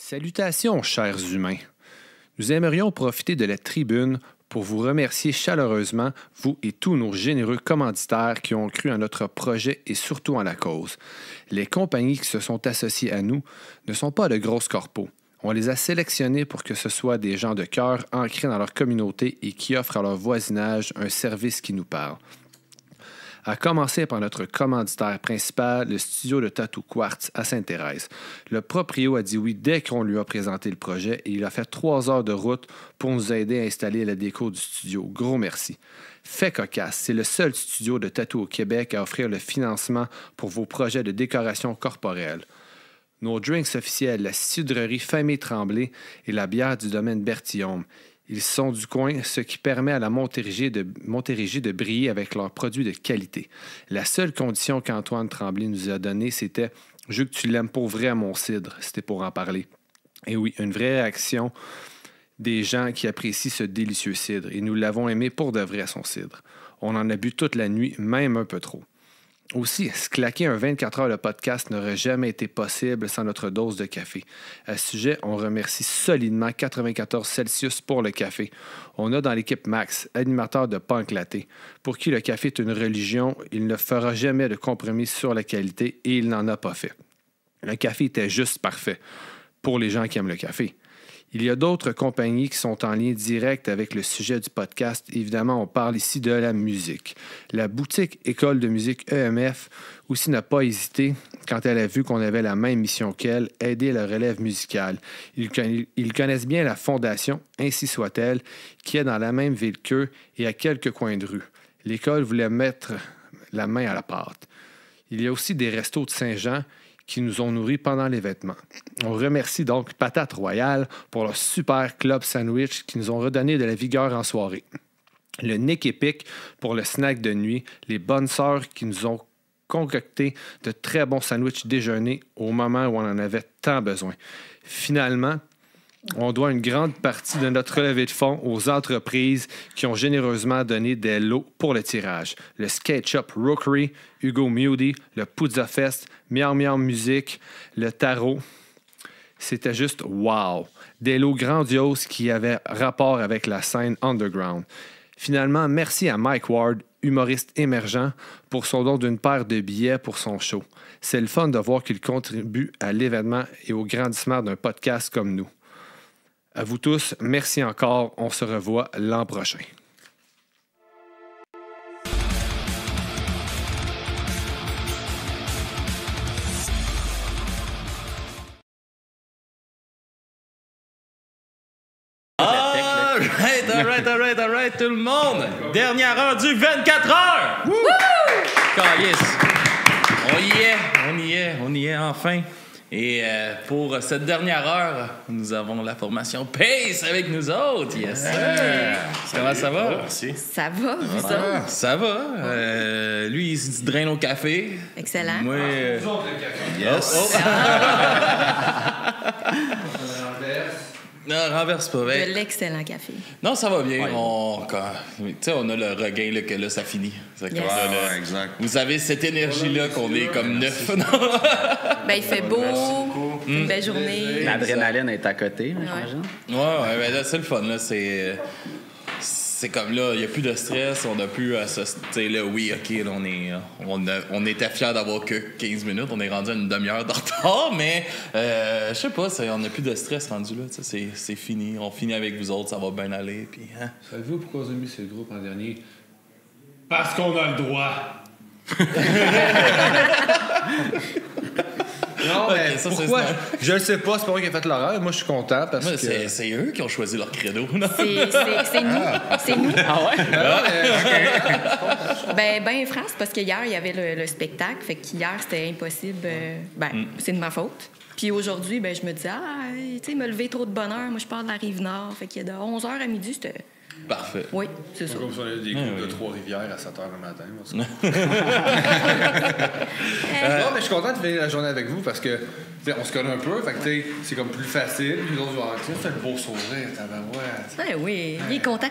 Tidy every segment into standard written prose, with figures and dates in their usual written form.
Salutations, chers humains. Nous aimerions profiter de la tribune pour vous remercier chaleureusement, vous et tous nos généreux commanditaires qui ont cru en notre projet et surtout en la cause. Les compagnies qui se sont associées à nous ne sont pas de grosses corpos. On les a sélectionnés pour que ce soit des gens de cœur ancrés dans leur communauté et qui offrent à leur voisinage un service qui nous parle. À commencer par notre commanditaire principal, le studio de Tattoo Quartz à Sainte-Thérèse. Le proprio a dit oui dès qu'on lui a présenté le projet et il a fait 3 heures de route pour nous aider à installer la déco du studio. Gros merci. Fait cocasse, c'est le seul studio de tattoo au Québec à offrir le financement pour vos projets de décoration corporelle. Nos drinks officiels, la cidrerie Famille Tremblay et la bière du domaine Bertillon. Ils sont du coin, ce qui permet à la Montérégie de briller avec leurs produits de qualité. La seule condition qu'Antoine Tremblay nous a donnée, c'était « Je veux que tu l'aimes pour vrai, mon cidre », c'était pour en parler. Et oui, une vraie réaction des gens qui apprécient ce délicieux cidre. Et nous l'avons aimé pour de vrai, son cidre. On en a bu toute la nuit, même un peu trop. Aussi, se claquer un 24 heures de podcast n'aurait jamais été possible sans notre dose de café. À ce sujet, on remercie solidement 94 Celsius pour le café. On a dans l'équipe Max, animateur de Punk Latte, pour qui le café est une religion. Il ne fera jamais de compromis sur la qualité et il n'en a pas fait. Le café était juste parfait pour les gens qui aiment le café. Il y a d'autres compagnies qui sont en lien direct avec le sujet du podcast. Évidemment, on parle ici de la musique. La boutique École de musique EMF aussi n'a pas hésité, quand elle a vu qu'on avait la même mission qu'elle, aider la relève musicale. Ils connaissent bien la fondation, ainsi soit-elle, qui est dans la même ville qu'eux et à quelques coins de rue. L'école voulait mettre la main à la pâte. Il y a aussi des restos de Saint-Jean qui nous ont nourris pendant les vêtements. On remercie donc Patate Royale pour leur super club sandwich qui nous ont redonné de la vigueur en soirée. Le Nick Epic pour le snack de nuit, les bonnes sœurs qui nous ont concocté de très bons sandwichs déjeuner au moment où on en avait tant besoin. Finalement, on doit une grande partie de notre relevée de fonds aux entreprises qui ont généreusement donné des lots pour le tirage. Le Skate Shop Rookery, Hugo Mewdy, le Puzza Fest, Miam Miam Musique, le Tarot. C'était juste wow! Des lots grandioses qui avaient rapport avec la scène underground. Finalement, merci à Mike Ward, humoriste émergent, pour son don d'une paire de billets pour son show. C'est le fun de voir qu'il contribue à l'événement et au grandissement d'un podcast comme nous. À vous tous, merci encore. On se revoit l'an prochain. All right, tout le monde! Dernière heure du 24 heures! Wouh! Yes. On y est enfin. Et pour cette dernière heure, nous avons la formation Pace avec nous autres. Yes, Comment ça va? Merci. Ça va, vous autres? Ça va. Lui, il se draine au café. Excellent. Moi, Vous autres, le café. yes. Non, renverse pas. De l'excellent café. Non, ça va bien. Ouais. On a le regain là, que là, ça finit. Yes. Exact. Vous avez cette énergie-là qu'on est comme neuf. Ben, il fait beau, une belle journée. L'adrénaline est à côté, j'imagine. Ouais, ben là, c'est le fun. Là, c'est comme là, il n'y a plus de stress, on n'a plus à se. Tu sais, là, oui, OK, là, on était fiers d'avoir que 15 minutes, on est rendu à une demi-heure de retard, mais je sais pas, on n'a plus de stress rendu là, c'est fini. On finit avec vous autres, ça va bien aller. Puis, hein? Savez-vous pourquoi on a mis ce groupe en dernier? Parce qu'on a le droit. Non, mais Okay, ça, pourquoi? Je le sais pas, c'est pas moi qui ai fait l'horreur. Moi, je suis content parce Ouais, que... c'est eux qui ont choisi leur credo. Non? C'est nous. C'est nous. Ah ouais? Ben, France, parce qu'hier, il y avait le spectacle. Fait qu'hier, c'était impossible. C'est de ma faute. Puis aujourd'hui, ben, je me disais, tu sais, me lever trop de bonne heure. Moi, je pars de la Rive-Nord. Fait qu'il y a de 11h à midi, c'était... Parfait. Oui, c'est ça. Comme si on avait des groupes de Trois-Rivières à 7h le matin. Non, mais je suis content de finir la journée avec vous parce que on se connaît un peu, fait que c'est comme plus facile. Puis l'autre joueur, c'est le beau sourire, tabarouette. Oui, il est content.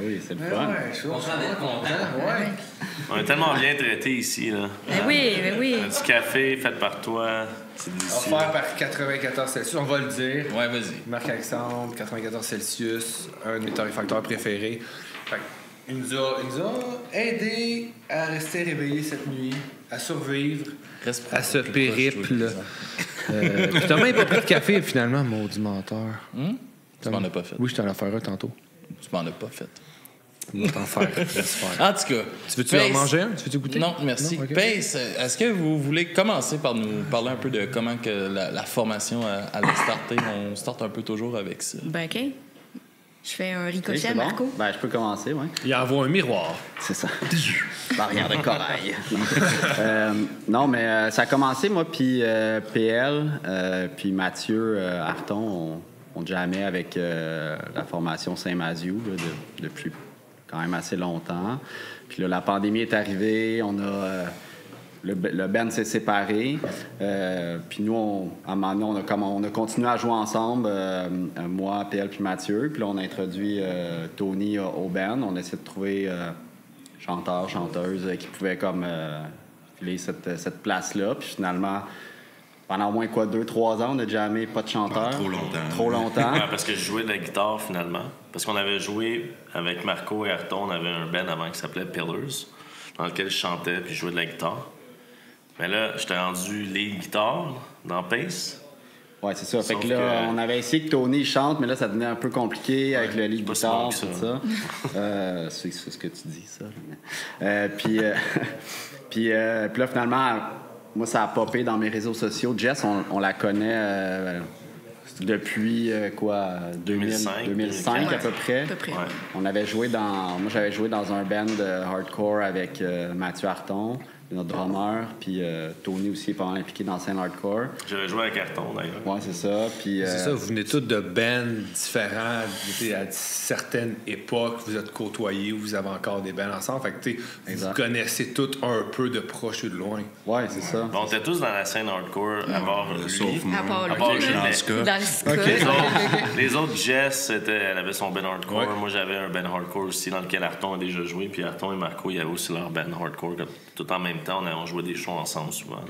Oui, c'est le fun. Ouais, je suis content. Ouais. On est tellement bien traités ici, là. Ben oui. Du café fait par toi. C'est Offert par 94 Celsius, on va le dire. Ouais, vas-y. Marc-Alexandre, 94 Celsius, un de mes torréfacteurs préférés. Fait il nous a aidé à rester réveillé cette nuit, à survivre à ce périple. Puis Thomas n'a pas pris de café, finalement, maudit menteur. Tu m'en as pas fait. Oui, je t'en ai offert un tantôt. Tu m'en as pas fait. Je vais t'en faire. En tout cas. Tu veux-tu en manger un? Tu veux-tu goûter? Non, merci. Non? Okay. Pace, est-ce que vous voulez commencer par nous parler un peu de comment que la formation allait starter? On starte un peu toujours avec ça. Ben, OK. Je fais un Oui, ricochet c'est à bon. Marco. Ben, je peux commencer, oui. Il envoie un miroir. C'est ça. Barrière de corail. Non, mais ça a commencé, moi, puis PL, puis Mathieu Arton, on jammait avec la formation Saint-Mazieu depuis quand même assez longtemps. Puis là, la pandémie est arrivée, on a... Le band s'est séparé. Puis nous, à un moment donné, on a continué à jouer ensemble, moi, PL puis Mathieu. Puis là, on a introduit Tony au band. On a essayé de trouver chanteurs, chanteuses qui pouvaient comme filer cette place-là. Puis finalement, pendant au moins 2-3 ans, on a jammé pas de chanteur. Trop longtemps. Ouais, parce que je jouais de la guitare, finalement. Parce qu'on avait joué avec Marco et Arton, on avait un band avant qui s'appelait Pillars, dans lequel je chantais puis je jouais de la guitare. Mais là, j'étais rendu lead guitare dans Pace. Ouais, c'est ça. Fait Sauf que là, que- on avait essayé que Tony chante, mais là, ça devenait un peu compliqué avec le lead pas guitar, smart, tout ça. ça. C'est ce que tu dis, ça. Puis là, finalement, moi, ça a popé dans mes réseaux sociaux. Jess, on la connaît depuis, 2005 à peu près. À peu près. Ouais. On avait joué moi, j'avais joué dans un band hardcore avec Mathieu Arton, notre drummer, puis Tony aussi est pas mal impliqué dans la scène hardcore. J'avais joué avec Arton, d'ailleurs. Ouais, c'est ça. Puis, C'est ça, vous venez tous de bands différents, vous étiez à certaines époques, vous êtes côtoyés, vous avez encore des bands ensemble. Fait que, tu sais, vous Exact. connaissez tous un peu de proche ou de loin. Ouais, c'est ça. Bon, on était tous dans la scène hardcore, à part lui. Sauf moi. À part lui. part Je suis dans lui. le ska. Dans le ska. Les autres, Jess, elle avait son band hardcore. Ouais. Moi, j'avais un band hardcore aussi dans lequel Arton a déjà joué. Puis Arton et Marco, il y avait aussi leur band hardcore. Tout en même temps, on jouait des shows ensemble souvent.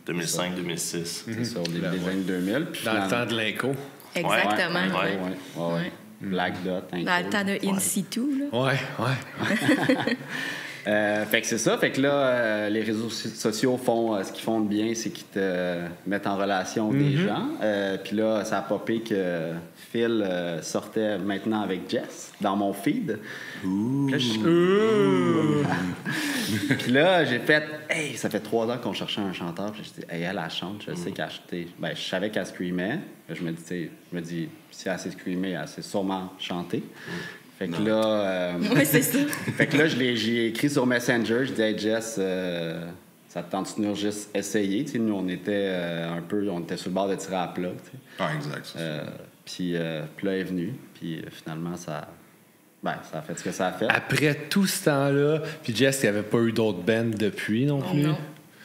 2005-2006. C'est ça, au début des années 2000. Puis Dans le finalement- temps de l'inco. Exactement. Ouais. Ouais. Black Dot. Dans le temps de In situ, là. Ouais. Fait que c'est ça. Fait que là, les réseaux sociaux font ce qu'ils font de bien, c'est qu'ils te mettent en relation des gens. Puis là, ça a popé que Phil sortait maintenant avec Jess dans mon feed. Puis là, Puis là, j'ai fait « Hey, ça fait 3 ans qu'on cherchait un chanteur. » Puis j'ai dit « Hey, elle chante. Je sais qu'elle... Ben, je savais qu'elle screamait. Je me dis, si elle sait screamer, elle sait sûrement chanter. Fait que là... Oui, c'est ça. Fait que là, j'ai écrit sur Messenger. Je dis « Hey, Jess, ça te tente de venir juste essayer? » Tu sais, nous, on était on était sur le bord de tirer à plat. Tu sais. Ah, exact. c'est ça. Puis là, elle est venue. Puis finalement, ça a fait ce que ça a fait. Après tout ce temps-là, puis Jess, il n'y avait pas eu d'autres bands depuis non plus.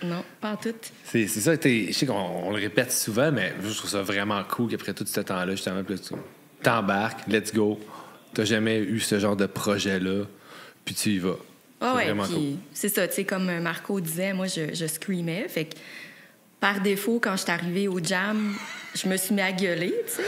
Non, pas en tout. C'est ça, je sais qu'on le répète souvent, mais je trouve ça vraiment cool qu'après tout ce temps-là, justement, puis là, tu t'embarques, let's go. T'as jamais eu ce genre de projet-là, puis tu y vas. Ah ouais, vraiment puis cool. c'est ça, tu sais, comme Marco disait, moi, je screamais. Fait que par défaut, quand je suis arrivée au jam, je me suis mis à gueuler, tu sais.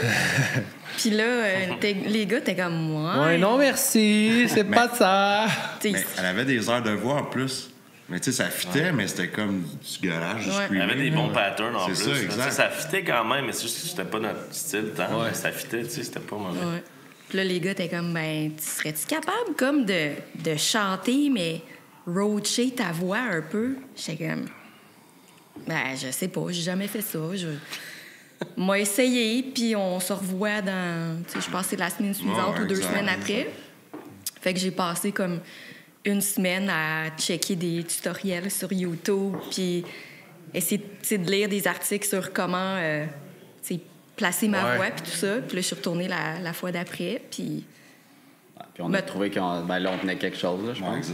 Puis là, les gars, t'es comme moi. Ouais, non, merci, c'est pas de ça. Tu sais, Mais elle avait des heures de voix en plus. Mais tu sais, ça fitait, mais c'était comme du gueulage, du Ouais. Il y screaming. avait des bons patterns en C'est plus. ça, là. exact. Tu sais, ça fitait quand même, mais c'est juste que c'était pas notre style tant. Ouais. Mais ça fitait, tu sais, c'était pas mauvais. ouais. Puis là, les gars, t'es comme, ben, serais-tu capable, comme, de chanter, mais roacher ta voix un peu? J'étais comme, ben, je sais pas, j'ai jamais fait ça. Moi, essayé, puis on se revoit dans, tu sais, je pense que c'est la semaine suivante Ouais, ou 2 exact, semaines après. Fait que j'ai passé comme 1 semaine à checker des tutoriels sur YouTube, puis essayer de lire des articles sur comment, tu sais, placer ma Ouais. voix, puis tout ça. Puis là, je suis retournée la fois d'après, puis... Puis on a trouvé là, on tenait quelque chose, là, je Ouais, pense.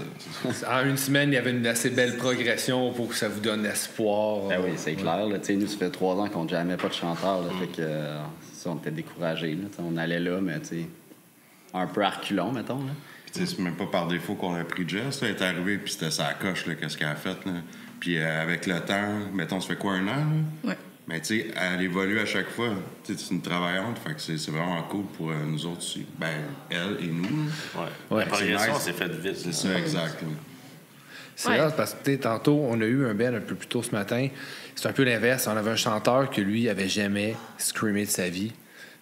exact. En une semaine, il y avait une assez belle progression pour que ça vous donne espoir. Ben oui, c'est clair. Là. Tu sais, nous, ça fait 3 ans qu'on n'a jamais pas de chanteur. Là, fait que ça, on était découragés. Là. Tu sais, on allait là, mais tu sais, un peu à reculons, mettons. Là. Puis, tu sais, c'est même pas par défaut qu'on a pris Jess. Là. Elle est arrivée, puis c'était sa coche, là, qu'est-ce qu'elle a fait. Là. Puis avec le temps, mettons, ça fait quoi, 1 an? Là? Ouais. Mais tu sais, elle évolue à chaque fois. Tu sais, c'est une travaillante, fait que c'est vraiment cool pour nous autres aussi. Ben, elle et nous. Ouais. La c'est progression nice. s'est faite vite. C'est ça, exact. là. C'est Ouais. rare parce que tu sais, tantôt, on a eu un band un peu plus tôt ce matin. C'est un peu l'inverse. On avait un chanteur que lui avait jamais screamé de sa vie.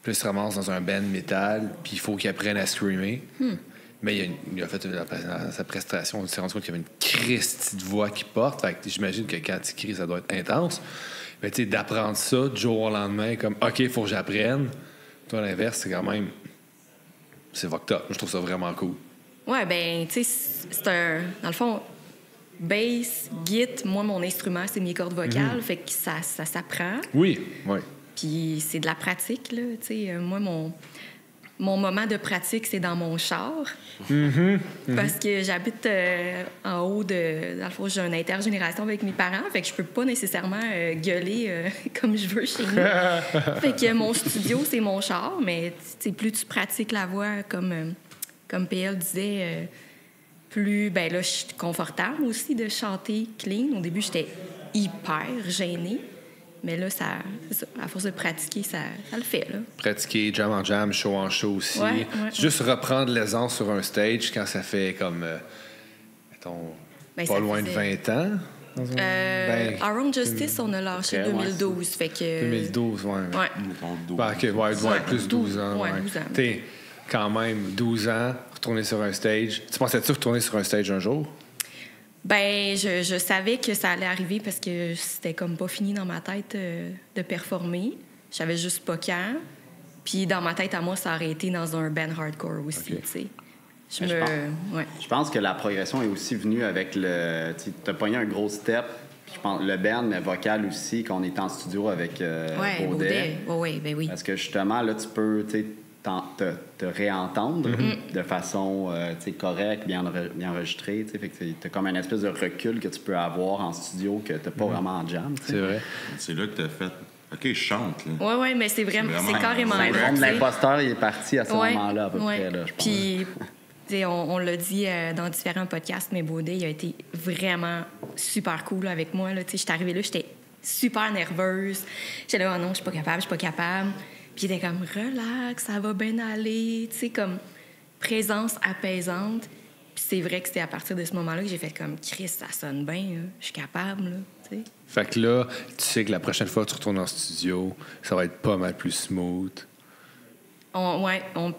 Puis il se ramasse dans un band métal, puis il faut qu'il apprenne à screamer. Mais il a fait sa prestation, on s'est rendu compte qu'il y avait une Christie de voix qui porte. Fait que j'imagine que quand il crie, ça doit être intense. Mais tu sais, d'apprendre ça du jour au lendemain, comme OK, il faut que j'apprenne. Toi, à l'inverse, c'est quand même. C'est fucked up. Je trouve ça vraiment cool. Ouais, ben, tu sais, c'est un. Dans le fond, bass, git, moi, mon instrument, c'est mes cordes vocales. Fait que ça s'apprend. Oui, oui. Puis c'est de la pratique, là. Tu sais, moi, mon moment de pratique, c'est dans mon char. Parce que j'habite en haut de... Dans le fond, j'ai une intergénération avec mes parents, fait que je peux pas nécessairement gueuler comme je veux chez nous. Fait que mon studio, c'est mon char, mais tu sais, plus tu pratiques la voix, comme PL disait, plus... Ben là, je suis confortable aussi de chanter clean. Au début, j'étais hyper gênée. Mais là, c'est ça, à force de pratiquer, ça le fait, là. Pratiquer jam en jam, show en show aussi. Ouais. Juste reprendre l'aisance sur un stage quand ça fait comme, mettons, Ben, pas ça loin faisait- de 20 ans. Dans un- Our Own Justice, on a lâché Ok, ouais, 2012. Fait que... 2012, ouais. Ouais. Mettons, dos. Ben, OK, ouais, plus 12 ans. Ouais, 12 ans. T'sais, quand même, 12 ans, retourner sur un stage. Tu pensais-tu retourner sur un stage un jour? Ben, je savais que ça allait arriver parce que c'était comme pas fini dans ma tête de performer. Je savais juste pas quand. Puis dans ma tête, à moi, ça aurait été dans un band hardcore aussi, Ok. tu sais. Mais je pense- Ouais. Je pense que la progression est aussi venue avec le. Tu as pogné un gros step. Puis je pense le band, mais vocal aussi, qu'on est en studio avec Ouais, Baudet. Ouais, ben oui. Parce que justement, là, tu peux tu sais, te réentendre de façon tu sais, correcte, bien enregistrée. Tu sais. Fait que tu as comme une espèce de recul que tu peux avoir en studio que tu n'as pas vraiment en jam. tu sais. C'est vrai. C'est là que t'as fait. OK, je chante, là. Ouais, mais c'est vraiment, C'est c'est vraiment- carrément c'est là, Le monde de tu sais. l'imposteur, il est parti à ce Ouais, moment-là, à peu ouais. près. Là, je pense. Puis, tu sais, on l'a dit dans différents podcasts, mais Baudet, il a été vraiment super cool avec moi. Là. Tu sais, j'étais arrivée là, j'étais super nerveuse. J'étais là, oh non, je suis pas capable. Puis il était comme, relax, ça va bien aller. Tu sais, comme présence apaisante. Puis c'est vrai que c'était à partir de ce moment-là que j'ai fait comme, Chris, ça sonne bien, là. Je suis capable, là. Tu sais. Fait que là, tu sais que la prochaine fois que tu retournes en studio, ça va être pas mal plus smooth.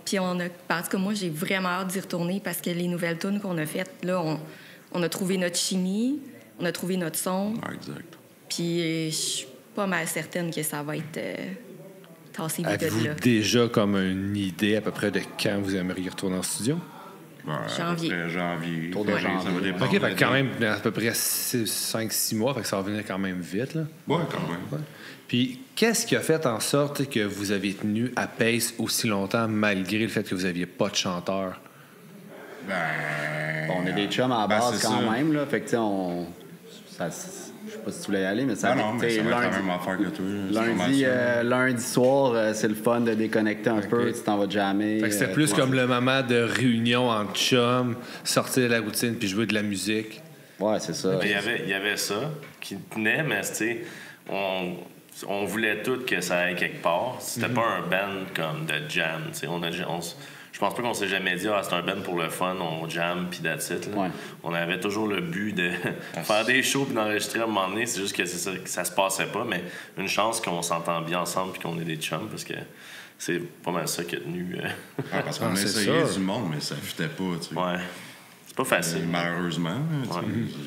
Puis on a... Parce que moi, j'ai vraiment hâte d'y retourner parce que les nouvelles tunes qu'on a faites, là, on a trouvé notre chimie, on a trouvé notre son. Ouais, exact. Puis je suis pas mal certaine que ça va être tassé vite Avez-vous de là. déjà comme une idée à peu près de quand vous aimeriez retourner en studio? Ouais, Janvier. Après janvier. Autour de Ouais, janvier. Ça va dépendre. OK, fait que quand même, à peu près 5-6 mois, fait que ça va venir quand même vite, là. Ouais, quand même. Puis, qu'est-ce qui a fait en sorte que vous avez tenu à pace aussi longtemps malgré le fait que vous n'aviez pas de chanteur? Ben. Bon, on est des chums à la ben, base c'est quand ça. même, là. Fait que, tu sais, je sais pas si tu voulais y aller, mais ça Non, mais tu sais, ça va être la lundi, même affaire que toi. là. C'est pas mal lundi, ça. lundi soir, c'est le fun de déconnecter un peu. Tu t'en vas jammer. Fait que c'était plus comme le moment de réunion entre chums, sortir de la routine puis jouer de la musique. Ouais, c'est ça. Il y avait ça qui tenait, mais tu sais, on voulait tout que ça aille quelque part. C'était pas un band comme de jam. Tu sais. Je pense pas qu'on s'est jamais dit c'est un band pour le fun, on jam puis that's it. Là. Ouais. On avait toujours le but de faire des shows puis d'enregistrer à un moment donné. C'est juste que ça se passait pas, mais une chance qu'on s'entend bien ensemble puis qu'on est des chums parce que c'est pas mal ça qui a tenu. Ouais, parce qu'on a c'est essayé ça. du monde, mais ça fitait pas. Tu sais. Ouais. C'est pas facile. Malheureusement, tu sais,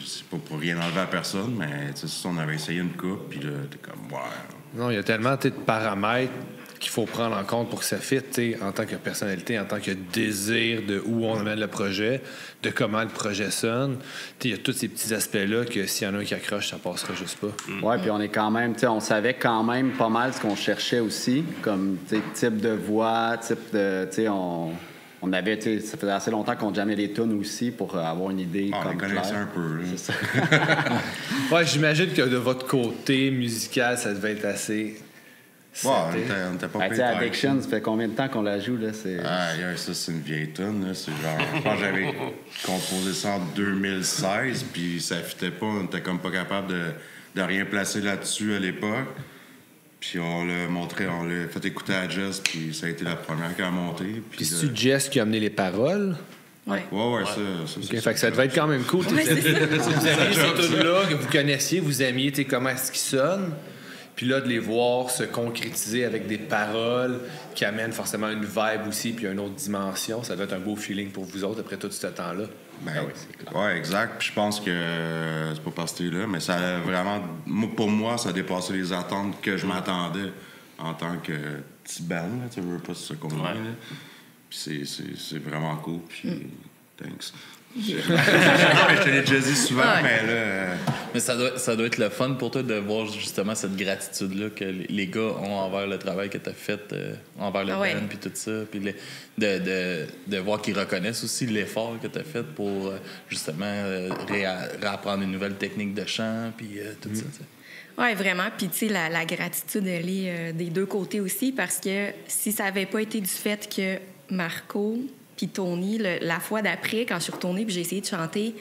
c'est pas pour rien enlever à personne, mais tu sais, si on avait essayé une coupe, puis là, t'es comme, ouais. Non, il y a tellement tu sais, de paramètres qu'il faut prendre en compte pour que ça fitte, tu sais, en tant que personnalité, en tant que désir de où on amène le projet, de comment le projet sonne. Tu sais, il y a tous ces petits aspects-là que s'il y en a un qui accroche, ça passera juste pas. Ouais, puis on est quand même, tu sais, on savait quand même pas mal ce qu'on cherchait aussi, comme, tu sais, type de voix, type de, tu sais, on avait, tu sais, ça faisait assez longtemps qu'on jammait les tunes aussi pour avoir une idée Ah, on comme les connaissait claire. un peu. Là. C'est ça. Ouais, j'imagine que de votre côté musical, ça devait être assez. Ouais, seté. on était pas Ben, tu pire sais, tête. Addiction, ça fait combien de temps qu'on la joue, là? C'est... Ah, yeah, ça, c'est une vieille tonne. Là. C'est genre, je pense que j'avais composé ça en 2016, puis ça fitait pas. On était comme pas capable de rien placer là-dessus à l'époque. Puis on l'a fait écouter à Jess, puis ça a été la première qui a monté. Puis c'est Jess qui a amené les paroles. Ouais. Ouais, ça. Okay, fait que ça devait être quand même cool. Ouais, c'est ça. Vous aimiez ces tunes-là que vous connaissiez, vous aimiez comment est-ce qu'ils sonnent. Puis là, de les voir se concrétiser avec des paroles qui amènent forcément une vibe aussi, puis une autre dimension, ça doit être un beau feeling pour vous autres après tout ce temps-là. Ben, oui, c'est clair. Ouais, exact. Puis je pense que c'est pas parce que t'es là, mais ça a vraiment, pour moi, ça a dépassé les attentes que je m'attendais en tant que petit band. Tu veux pas ce qu'on a. Puis c'est vraiment cool. Puis thanks. Je te l'ai déjà dit souvent, mais là... Mais ça doit être le fun pour toi de voir justement cette gratitude-là que les gars ont envers le travail que tu as fait, envers le band, puis tout ça. Puis de voir qu'ils reconnaissent aussi l'effort que tu as fait pour justement réapprendre une nouvelle technique de chant, puis tout ça. T'sais. Oui, vraiment. Puis, tu sais, la gratitude, elle est des deux côtés aussi, parce que si ça n'avait pas été du fait que Marco puis Tony, la fois d'après, quand je suis retournée puis j'ai essayé de chanter,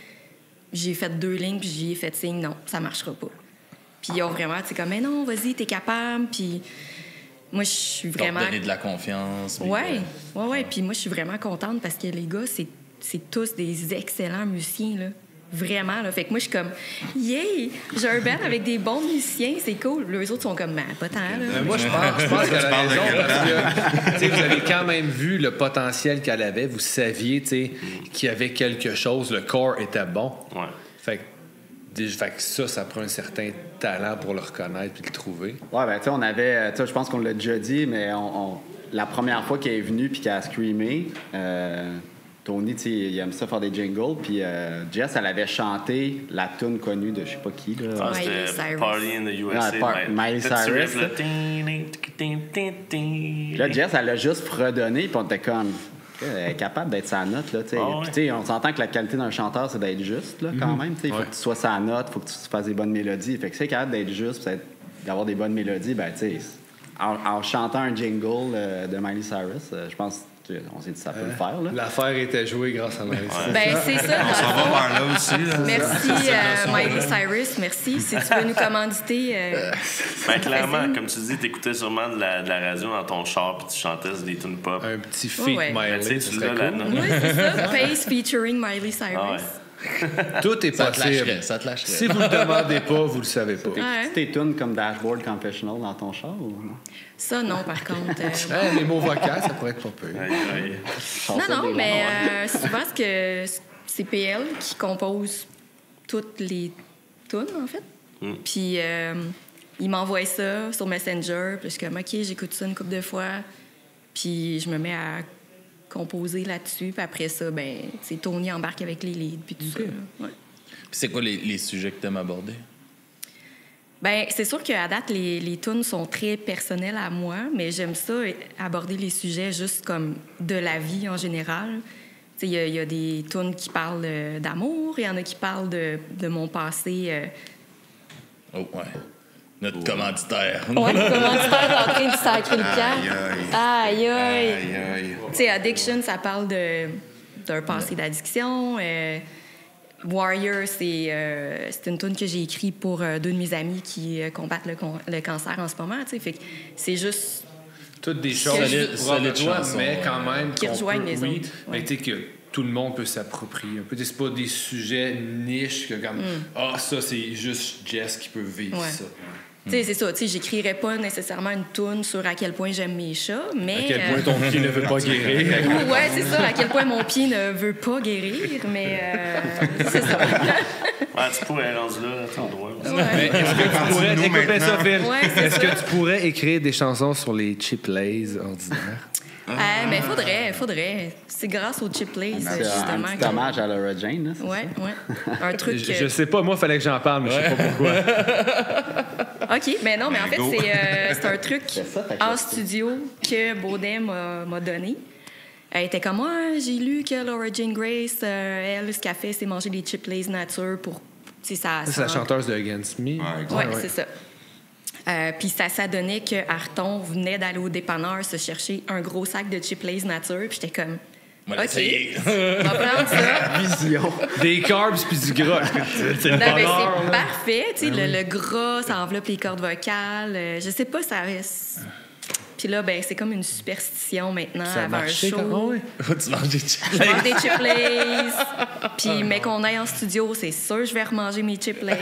j'ai fait 2 lignes puis j'ai fait signe, non, ça marchera pas. Puis ils ont vraiment, tu sais, comme, mais non, vas-y, t'es capable. Puis moi, je suis vraiment... Leur donner de la confiance. Ouais. Puis moi, je suis vraiment contente parce que les gars, c'est tous des excellents musiciens, là. Vraiment, là. Fait que moi, je suis comme, yay! J'ai un band avec des bons musiciens, c'est cool. Les autres sont comme, pas tant, là. Moi, je pense qu'elle a raison parce que vous avez quand même vu le potentiel qu'elle avait. Vous saviez, qu'il y avait quelque chose. Le corps était bon. Ouais. Fait que ça prend un certain talent pour le reconnaître puis le trouver. Ouais, ben, tu sais, on avait... je pense qu'on l'a déjà dit, mais la première fois qu'elle est venue puis qu'elle a screamé... Tony, tu sais, il aime ça faire des jingles. Puis Jess, elle avait chanté la tune connue de je sais pas qui. Là. C'était Party in the USA. Miley Cyrus. Là, Jess, elle a juste fredonné, puis on était comme... Elle est capable d'être sa note, là, tu sais. Puis, tu sais, on s'entend que la qualité d'un chanteur, c'est d'être juste, là, quand même. Tu sais, il faut que tu sois sa note, il faut que tu fasses des bonnes mélodies. Fait que c'est capable d'être juste, d'avoir des bonnes mélodies, ben, tu sais, en chantant un jingle de Miley Cyrus, je pense... On s'est dit ça peut le faire. Là. L'affaire était jouée grâce à Miley Cyrus. Ben, c'est ça. On s'en va vers là aussi. Là. Merci, Miley Cyrus. Merci. Si tu veux nous commanditer... Ben, clairement, comme tu dis, t'écoutais sûrement de la radio dans ton char puis tu chantais sur des tunes pop. Un petit feat Miley, tu serait l'as cool. Oui, c'est ça. Pace featuring Miley Cyrus. Tout est possible. Ça te lâcherait. Si vous ne le demandez pas, vous le savez pas. T'es tunes comme Dashboard Confessional dans ton char ou non? Ça, non, par contre. Les mots vocaux, ça pourrait être pas peu. Non, mais souvent, c'est PL qui compose toutes les tunes, en fait. Puis, il m'envoie ça sur Messenger. Puis, je suis comme, OK, j'écoute ça une couple de fois. Puis, je me mets à composer là-dessus. Puis après ça, ben, c'est Tony embarque avec les leads. Puis tout ça. Ouais. Puis c'est quoi les sujets que tu aimes aborder? Ben, c'est sûr qu'à date, les tunes sont très personnelles à moi, mais j'aime ça, aborder les sujets juste comme de la vie en général. Il y a des tunes qui parlent d'amour, il y en a qui parlent de mon passé. Oh, ouais. Notre commanditaire. Ouais, le commanditaire en train de sacrer le camp. Aïe. Tu sais, Addiction, ça parle d'un passé d'addiction. Warrior, c'est une tune que j'ai écrite pour 2 de mes amis qui combattent le cancer en ce moment. Fait que c'est juste... Toutes des choses solides chansons, mais quand même... Qui rejoignent les autres. Mais tu sais que tout le monde peut s'approprier. Un peu, c'est pas des sujets niches que comme... ça, c'est juste Jess qui peut vivre ça. Tu sais, c'est ça. Tu sais, j'écrirais pas nécessairement une toune sur à quel point j'aime mes chats, mais... À quel point ton pied ne veut pas guérir. Ouais, c'est ça. À quel point mon pied ne veut pas guérir, mais c'est ça. Tu pourrais rendu là, à ton droit. Mais est-ce que tu pourrais... Écoutez ça, Phil. Ouais, est-ce que tu pourrais écrire des chansons sur les chip lays ordinaires? Mais faudrait. C'est grâce aux chip lays, justement. Un petit hommage à Laura Jane, là. Ouais. Un truc... Je sais pas, moi, il fallait que j'en parle, mais je sais pas pourquoi. OK, mais non, mais en fait, c'est un truc en studio que Baudin m'a donné. Elle était comme, moi, j'ai lu que Laura Jane Grace, elle, ce qu'elle fait, c'est manger des chip lays nature pour... Ça, c'est la chanteuse de Against Me. Ouais, c'est ça. Puis ça donnait que Arton venait d'aller au dépanneur se chercher un gros sac de chip lays nature. Puis j'étais comme, On va OK. l'essayer. On va prendre ça. Vision. Des carbs puis du gras. C'est le Non, ben, bonheur, c'est là. parfait. Tu sais, le gras, ça enveloppe les cordes vocales. Je sais pas, ça reste. Puis là, ben, c'est comme une superstition maintenant. Ça a avant un marché show. comment, ouais? Tu manges des chips. Je mange des chip lays. Puis, mais qu'on aille en studio, c'est sûr, je vais remanger mes chip lays.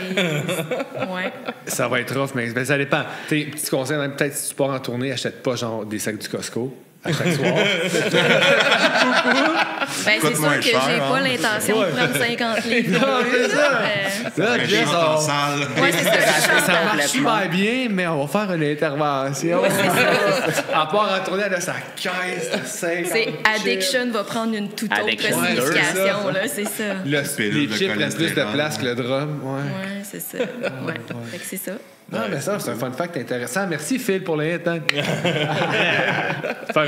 Ouais. Ça va être rough, mais ben, ça dépend. T'sais, petit conseil, même, peut-être si tu pars en tournée, achète pas genre des sacs du Costco à chaque soir. Ben, Coûte c'est sûr moins que cher, j'ai hein. pas l'intention de prendre 50 livres. Non, non plus, c'est ça. là. Là, Un Jess, shot en on- salle. Ouais, c'est ça. ça marche Complètement. super bien, mais on va faire une intervention. À part en tournée, elle a sa caisse de 50 C'est chips. Addiction va prendre une toute autre Addiction, ouais, c'est signification, ça. là, c'est ça. Les Pilule de chips prennent plus de cholestérol. place que le drum. Ouais. Ouais, c'est ça. Ouais. Fait que c'est ça. Non, mais ça, c'est un fun fact intéressant. Merci, Phil, pour l'invite. Faire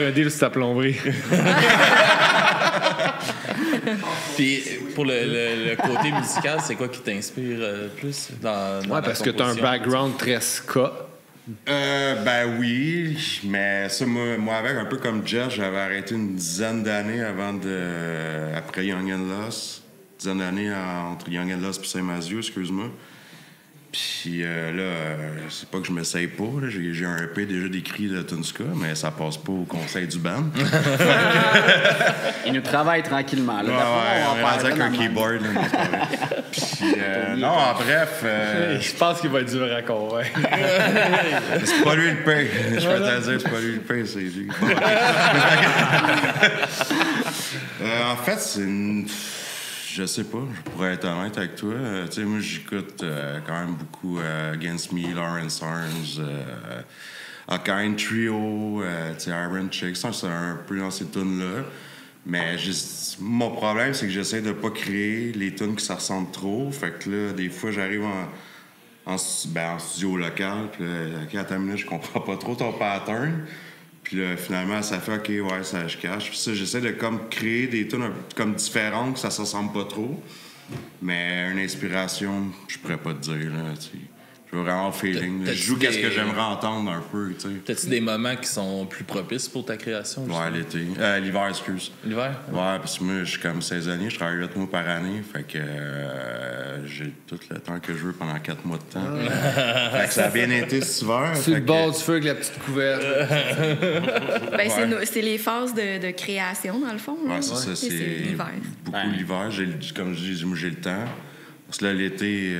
un deal sur ta plomberie. Puis pour le côté musical, c'est quoi qui t'inspire plus dans Ouais, la parce que t'as un composition? background très ska. Ben oui, mais ça, moi avec, un peu comme Jess, j'avais arrêté une dizaine d'années après Young and Lost. Dizaine d'années entre Young and Lost et Saint-Mazieu, excuse-moi. Puis c'est pas que je m'essaye pas, là. J'ai un EP déjà décrit de Tunska, mais ça passe pas au conseil du band. Il nous travaille tranquillement. Là. Ouais, D'après moi, on est va rendu avec faire un ça keyboard. Là, mais c'est pas vrai. Puis, non, en bref, Je pense qu'il va être dur à convaincre. c'est pas lui le pain. Je peux te dire, c'est pas lui le pain, c'est lui. En fait, c'est une... Je sais pas, je pourrais être honnête avec toi. Tu sais, moi, j'écoute quand même beaucoup Against Me, Lawrence Arms, Alkaline Trio, tu sais, Iron Chicks. Ça, c'est un peu dans ces tunes-là. Mais mon problème, c'est que j'essaie de pas créer les tunes qui se ressemblent trop. Fait que là, des fois, j'arrive en studio local, puis là, OK, attends une minute, je comprends pas trop ton pattern. Puis là, finalement, ça fait OK, ouais, ça je cache. Puis ça, j'essaie de comme créer des tunes un peu comme différentes, que ça se ressemble pas trop. Mais une inspiration, je pourrais pas te dire, là, tu sais. Je veux vraiment feeling. là. T'as-tu Je joue qu'est-ce que des- j'aimerais entendre un peu, tu sais. T'as-tu des moments qui sont plus propices pour ta création? Ouais, l'été. L'hiver, excuse. L'hiver? Ouais, parce que moi, je suis comme saisonnier, je travaille 8 mois par année, fait que j'ai tout le temps que je veux pendant 4 mois de temps. Fait que ça a bien été cet hiver. Sur fait le que- bord du feu avec la petite couverte. Ben, c'est Ouais. c'est les phases de création, dans le fond. là. Ouais, c'est ça, C'est c'est l'hiver. beaucoup Ben. l'hiver. Comme je dis, moi, j'ai le temps. Parce que là, l'été,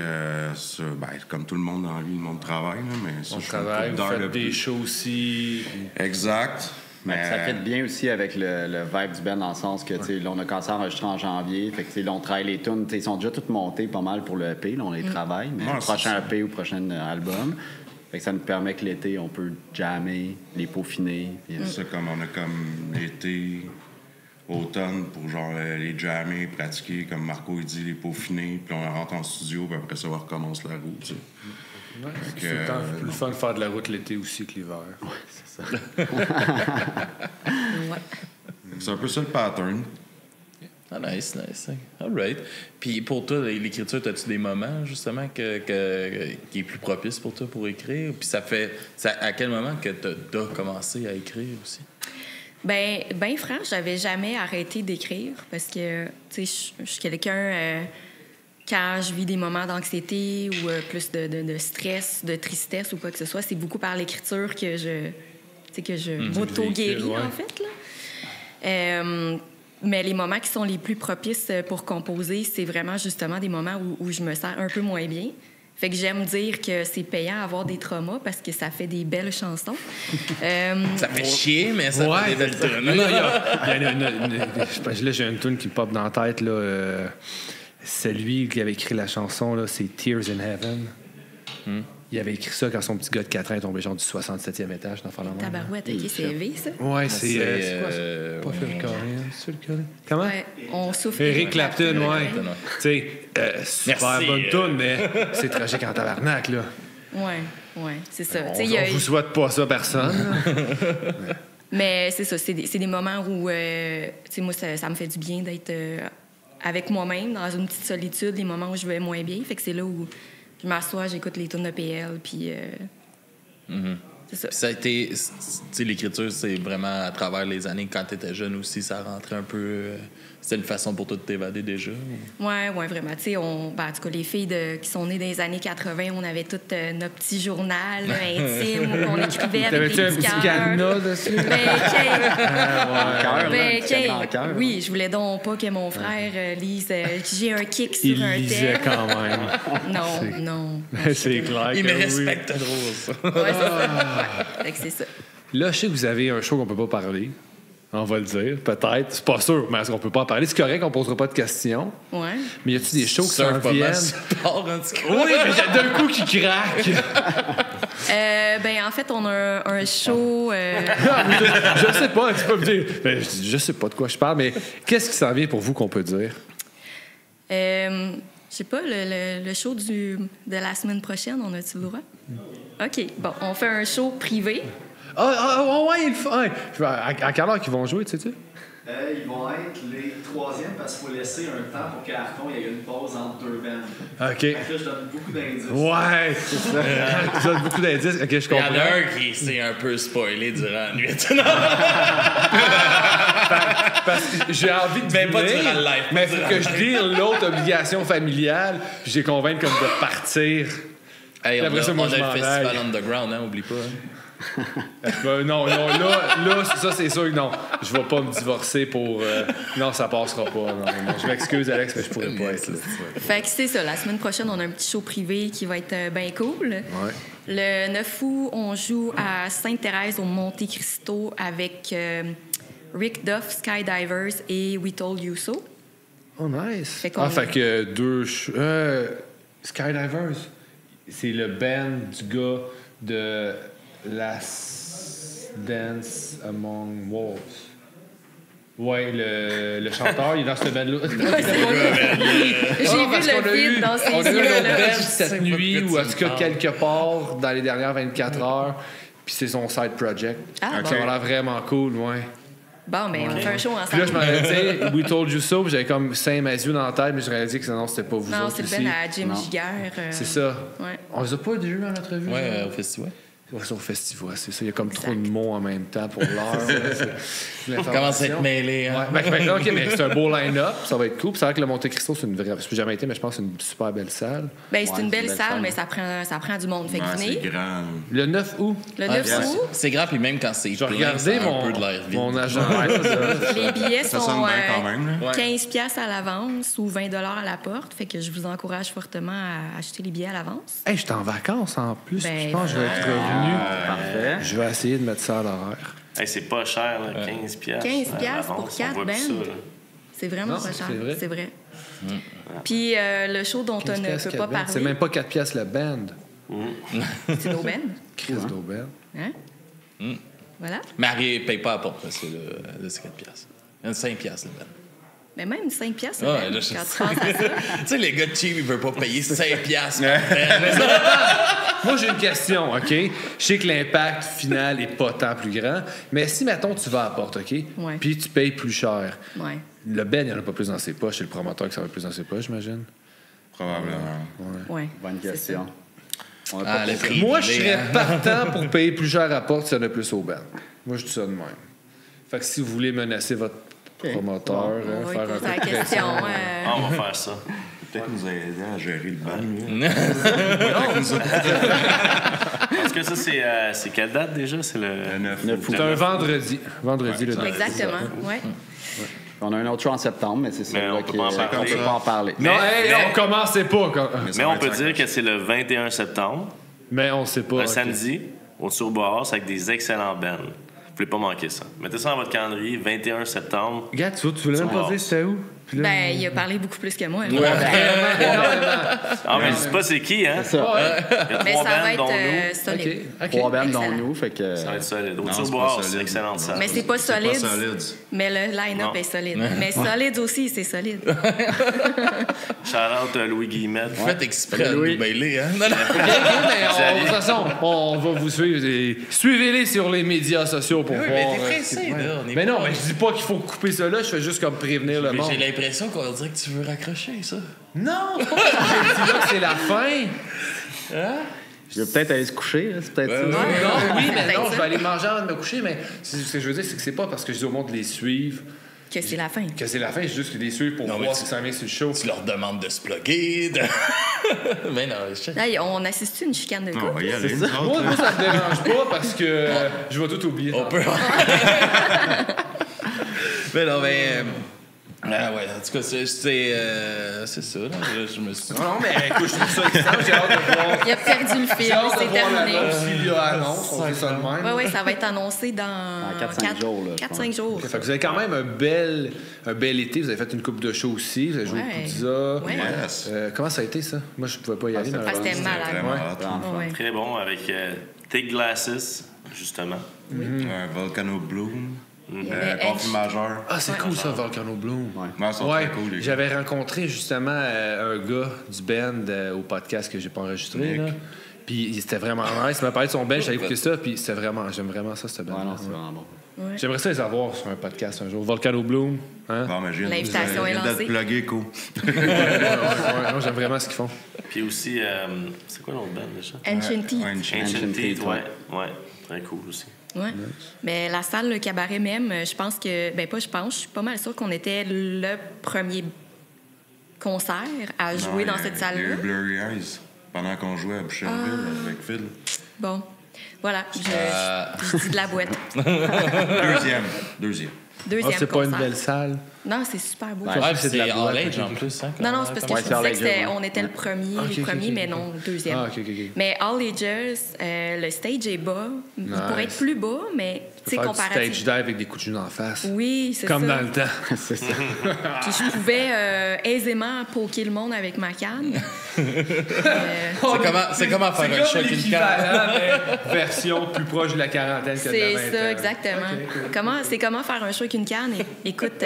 comme tout le monde dans la vie, le monde travaille, là, mais ça, On je fais une travaille, couple vous d'heures de faites des plus. shows aussi. Exact. Mais Mais ça fit bien aussi avec le vibe du band dans le sens que, tu sais, là, on a commencé à enregistrer en janvier. Fait que, tu sais, là, on travaille les tunes. Tu sais, ils sont déjà toutes montées pas mal pour le EP. Là, on les travaille. Mais Ouais, le prochain c'est ça. EP ou prochain album. Fait que ça nous permet que l'été, on peut jammer, les peaufiner. Puis, ça, comme on a comme été, automne, pour genre les jammer, pratiquer, comme Marco il dit, les peaufiner, puis on rentre en studio, puis après ça, on recommence la route, tu sais. Fait que, C'est tout le temps plus le fun de faire de la route l'été aussi que l'hiver. c'est ça. Ouais. c'est un peu ça le pattern. Ah, nice. All right. Puis pour toi, l'écriture, as-tu des moments, justement, qui est plus propice pour toi pour écrire? Puis à quel moment que t'as commencé à écrire aussi? Ben franc, j'avais jamais arrêté d'écrire parce que, tu sais, je suis quelqu'un, quand je vis des moments d'anxiété ou plus de stress, de tristesse ou quoi que ce soit, c'est beaucoup par l'écriture que je m'auto-guéris, véhicule, ouais. en fait, là. Mais les moments qui sont les plus propices pour composer, c'est vraiment justement des moments où je me sens un peu moins bien. Fait que j'aime dire que c'est payant avoir des traumas parce que ça fait des belles chansons. Ça fait chier, mais ça fait des belles tunes. Non, il y a là, j'ai une tune qui me pop dans la tête. Là, celui qui avait écrit la chanson, là, c'est Tears in Heaven. Il avait écrit ça quand son petit gars de 4 ans est tombé genre du 67e étage dans Fallon. Tabarouette, OK, c'est élevé, ça? Ouais, C'est, c'est quoi ça? Pas Phil Collins. C'est Phil Collins. Comment? Ouais, on souffre. Eric Clapton, ouais. Clapton, ouais. Tu sais, super Merci, bonne tune, mais c'est tragique en tabarnak, là. Ouais, c'est ça. On, Tu sais, il y a- on vous souhaite pas ça, personne. Mais c'est ça, c'est des moments où, tu sais, moi, ça me fait du bien d'être avec moi-même, dans une petite solitude, les moments où je vais moins bien. Fait que c'est là où je m'assois, j'écoute les tunes de PL, puis c'est ça. Puis ça a été... Tu sais, l'écriture, c'est vraiment à travers les années. Quand t'étais jeune aussi, ça rentrait un peu... C'était une façon pour toi de t'évader déjà? Ouais, vraiment. Tu sais, en tout cas, les filles qui sont nées dans les années 80, on avait tout notre petit journal intime où on écrivait avec T'avais-tu des un petits petit cœurs. cadenas dessus? Oui, je voulais donc pas que mon frère lise que j'ai un kick sur Il un lisait thème. quand même. Non. C'est clair. Il que me oui. respecte trop, ça. Ouais, c'est ça. Ouais. Fait que c'est ça. Là, je sais que vous avez un show qu'on peut pas parler. On va le dire, peut-être. C'est pas sûr, mais est-ce qu'on peut pas en parler? C'est correct, on posera pas de questions. Ouais. Mais y a-tu des shows qui Surf s'en pas mal viennent? support, en tout cas. Oui, mais d'un coup qui craque. En fait, on a un show. Je sais pas, tu peux me dire. Ben, je sais pas de quoi je parle, mais qu'est-ce qui s'en vient pour vous qu'on peut dire? Je sais pas, le show de la semaine prochaine, on a-tu le droit? OK. Bon, on fait un show privé. Ouais, il faut. À quelle heure qu'ils vont jouer, tu sais-tu? Ils vont être les troisièmes parce qu'il faut laisser un temps pour qu'Arton ait une pause entre deux bands. OK. Fait que là, je donne beaucoup d'indices. Ouais, c'est ça. Tu donnes beaucoup d'indices. OK, je Il y comprends. en a un qui s'est un peu spoilé durant la nuit. Parce que j'ai envie de Mais pas lire, durant le live, mais pas il faut durant que le je lise l'autre obligation familiale, puis j'ai convaincu comme de partir. Hey, on Après a, ça, moi, on je a le m'en festival aille. Underground, hein, oublie pas. Hein. Non, là, ça, c'est sûr que non. Je vais pas me divorcer pour... Non, ça passera pas. Non. Je m'excuse, Alex, mais je pourrais pas être là. Fait que c'est ça. La semaine prochaine, on a un petit show privé qui va être bien cool. Ouais. Le 9 août, on joue à Sainte-Thérèse au Monte Cristo avec Rick Duff, Skydivers et We Told You So. Oh, nice. Fait qu'on- Fait que deux... Skydivers, c'est le band du gars de Last Dance Among Wolves. Ouais, le chanteur, il est dans ce band-là. J'ai vu le vide dans ses on a eu yeux. un là. auberge Je sais cette pas de nuit, quoi ou en tu tout cas parles. quelque part dans les dernières 24 heures. Puis c'est son side project. Ah, Ça bon. a l'air vraiment cool, ouais. Bon, mais on fait un show Puis là, ensemble. je m'en allais dire, We Told You So, puis j'avais comme Saint-Mathieu dans la tête, mais je réalisais que non, c'était pas vous Non, autres c'est le aussi. Ben à Jim Non. Giguère. C'est ça. Ouais. On les a pas déjà eu en entrevue? Ouais, genre? au festival. Ouais, c'est au festival, c'est ça. Il y a comme trop de mots en même temps pour l'heure. là. On commence à être mêlé. Hein. Ouais, OK, mais c'est un beau line-up, ça va être cool. Puis c'est vrai que le Monte Cristo, c'est une vraie. Je n'ai jamais été, mais je pense que c'est une super belle salle. Ben, c'est Ouais, une belle c'est une belle salle, salle. mais ça prend du monde. Fait que Ouais, venez. c'est grand. Le 9 août, Le 9 Ah, août, c'est grave, puis même quand c'est je plein, regardais ça a mon, un peu de l'air vide. mon agent. Ouais, c'est ça. les billets Ça sont sonne bien quand même, là. 15 piastres à l'avance ou 20 à la porte. Fait que je vous encourage fortement à acheter les billets à l'avance. Hey, je suis en vacances en plus. Ben, Je pense que je vais être revenu. Parfait. Je vais essayer de mettre ça à l'horaire. Hey, c'est pas cher, là, 15 piastres. 15 à piastres pour l'avance, on 4 voit plus ça, bands. là. C'est vraiment Non, pas cher. c'est vrai. C'est vrai. Puis le show dont on 15 ne piastres, peut pas 4 bands. C'est parler, même pas 4 piastres le band. c'est nos bands. Chris d'Aubert. Hein? Voilà. Marie paye pas à la porte, c'est le 4 piastres. 5 piastres, le band. Mais même 5 piastres, Ouais, le là, band, je quand sais. tu penses à ça. Tu sais, les gars de cheap, ils veulent pas payer 5 piastres par band. Moi, j'ai une question, OK? Je sais que l'impact final est pas tant plus grand, mais si, mettons, tu vas à la porte, OK? Ouais. Puis tu payes plus cher. Ouais. Le Ben, il n'y en a pas plus dans ses poches. C'est le promoteur qui s'en va plus dans ses poches, j'imagine. Probablement. Ouais. Bonne C'est question. On a Ah, pas le trop- prix. Moi, je Il serais est, partant pour payer plus cher à la porte s'il y en a plus au Ben. Moi, je dis ça de même. Fait que si vous voulez menacer votre promoteur, On va faire lui un poser la peu de question. pression. Ah, on va faire ça. Peut-être nous aider à gérer le ban. Est-ce que ça, c'est quelle date déjà? C'est le... Le 9 C'est un vendredi. Vendredi, le 9. Exactement. Ouais. On a un autre show en septembre, mais c'est Mais celui-là on peut qui pas en qu'on parler. peut pas en parler. Non, hey, mais- on commençait pas. Mais on peut dire que c'est le 21 septembre, Mais on sait pas. un OK. samedi, au Turbo House avec des excellents bands. Vous voulez pas manquer ça. Mettez ça dans votre calendrier, 21 septembre. Regarde, tu voulais même pas dire c'était où? Puis là, Ben, il a parlé beaucoup plus que moi. Ah, mais je dis pas c'est qui, hein? C'est ça. Il y a Mais 3 ça va bands, être dont nous. solide. OK. 3 bands dont Excellent. nous, fait que... Ça va être solide. Au Non, c'est Turbo pas House, solide. excellente salle. Mais c'est pas solide. pas solide. Mais le line-up Non. est solide. Mais solide aussi, c'est solide. Shout-out à Louis Guillemette. Faites exprès de Louis. nous bailer, hein? Non, non. OK, mais de toute façon, on va vous suivre. Et suivez-les sur les médias sociaux pour Oui, voir. mais t'es pressé, là. On est Mais non, pas- mais je dis pas qu'il faut couper ça là, je fais juste comme prévenir le Mais monde. j'ai l'impression qu'on dirait que tu veux raccrocher, ça. Non, c'est pas que j'ai dit là que c'est la fin. Je vais peut-être aller se coucher, là, c'est peut-être ça. Non, oui, mais Peut-être non, ça. je vais aller manger avant de me coucher, mais ce que je veux dire, c'est que c'est pas parce que je dis au monde de les suivre Que c'est la fin. que c'est la fin, c'est juste que les suivre pour Non, mais voir tu- si ça vient sur le show. Tu leur demandes de se plugger. Mais non, je sais. Là, on assiste une chicane de Non, on couple? va y aller, nous autres, Moi, là. ça me dérange pas parce que je vais tout oublier. On peut. Mais non, mais. Ah ouais, en tout cas, c'est ça, là. Je me suis. Non, mais écoute, je trouve ça excitant. J'ai hâte de voir. Il a perdu le film, J'ai hâte c'est de voir terminé. l'annonce, s'il y a annonce, on fait ça de même. Oui, ça va être annoncé dans 4-5 jours, là, je 4-5 jours. Fait que vous avez quand même un bel été. Vous avez fait une coupe de show aussi. Vous avez joué Ouais. au Pizza. Ouais. Yes. Comment ça a été, ça? Moi, je pouvais pas y aller. ça- malheureusement. c'était malade. Vraiment Ouais. hot. Ouais. Très bon avec Thick Glasses, justement. Un Volcano Bloom. Il y avait Conflit Edge. majeur. Ah, c'est cool, ça, Volcano Bloom. Ouais. Ouais, ils sont Ouais, très cool, les gars. j'avais rencontré justement un gars du band au podcast que j'ai pas enregistré. Nick. Là. Puis c'était vraiment nice. Il m'a parlé de son band, j'avais écouté ça, puis c'était vraiment, j'aime vraiment ça, cette band. Ouais, non, c'est vraiment bon. Ouais. J'aimerais ça les avoir sur un podcast un jour. Volcano Bloom. Hein? Bon, mais je viens de L'invitation vous- est je viens de lancée. te plugger, cool. Ouais, non, j'aime vraiment ce qu'ils font. Puis aussi, c'est quoi l'autre band déjà? Ancient Teeth. Ouais, une chaîne. Ancient Teeth, Teeth, ouais. Très cool aussi. Ouais. Mais la salle, le cabaret même, je pense que. Ben, pas je pense, je suis pas mal sûre qu'on était le premier concert à jouer dans cette Il y a salle-là. eu Blurry Eyes pendant qu'on jouait à Boucherville avec Phil. Bon. Voilà, je dis de la boîte. Deuxième. Deuxième Ah, c'est pas une concert. belle salle. Non, c'est super beau. Ouais. Ouais, c'est c'est de la All boîte, Age ok. en plus. Hein, Non, non, c'est parce que Ouais, je c'est All disais que Ages, ouais. on était le premier, Ah, ok, ok, premier ok, mais ok. non, deuxième. Ah, ok, ok, ok. Mais All Ages, le stage est bas. Il pourrait être plus bas, mais tu sais, Faire du comparativement. stage dive avec des coups de genoux en face. Oui, c'est Comme ça. dans le temps. C'est ça. Puis je pouvais aisément poker le monde avec ma canne. C'est comment faire un show avec une canne. mais version plus proche de la quarantaine que de la C'est vingtaine. ça, exactement. Ok, cool. C'est comment faire un show avec une canne. Écoute,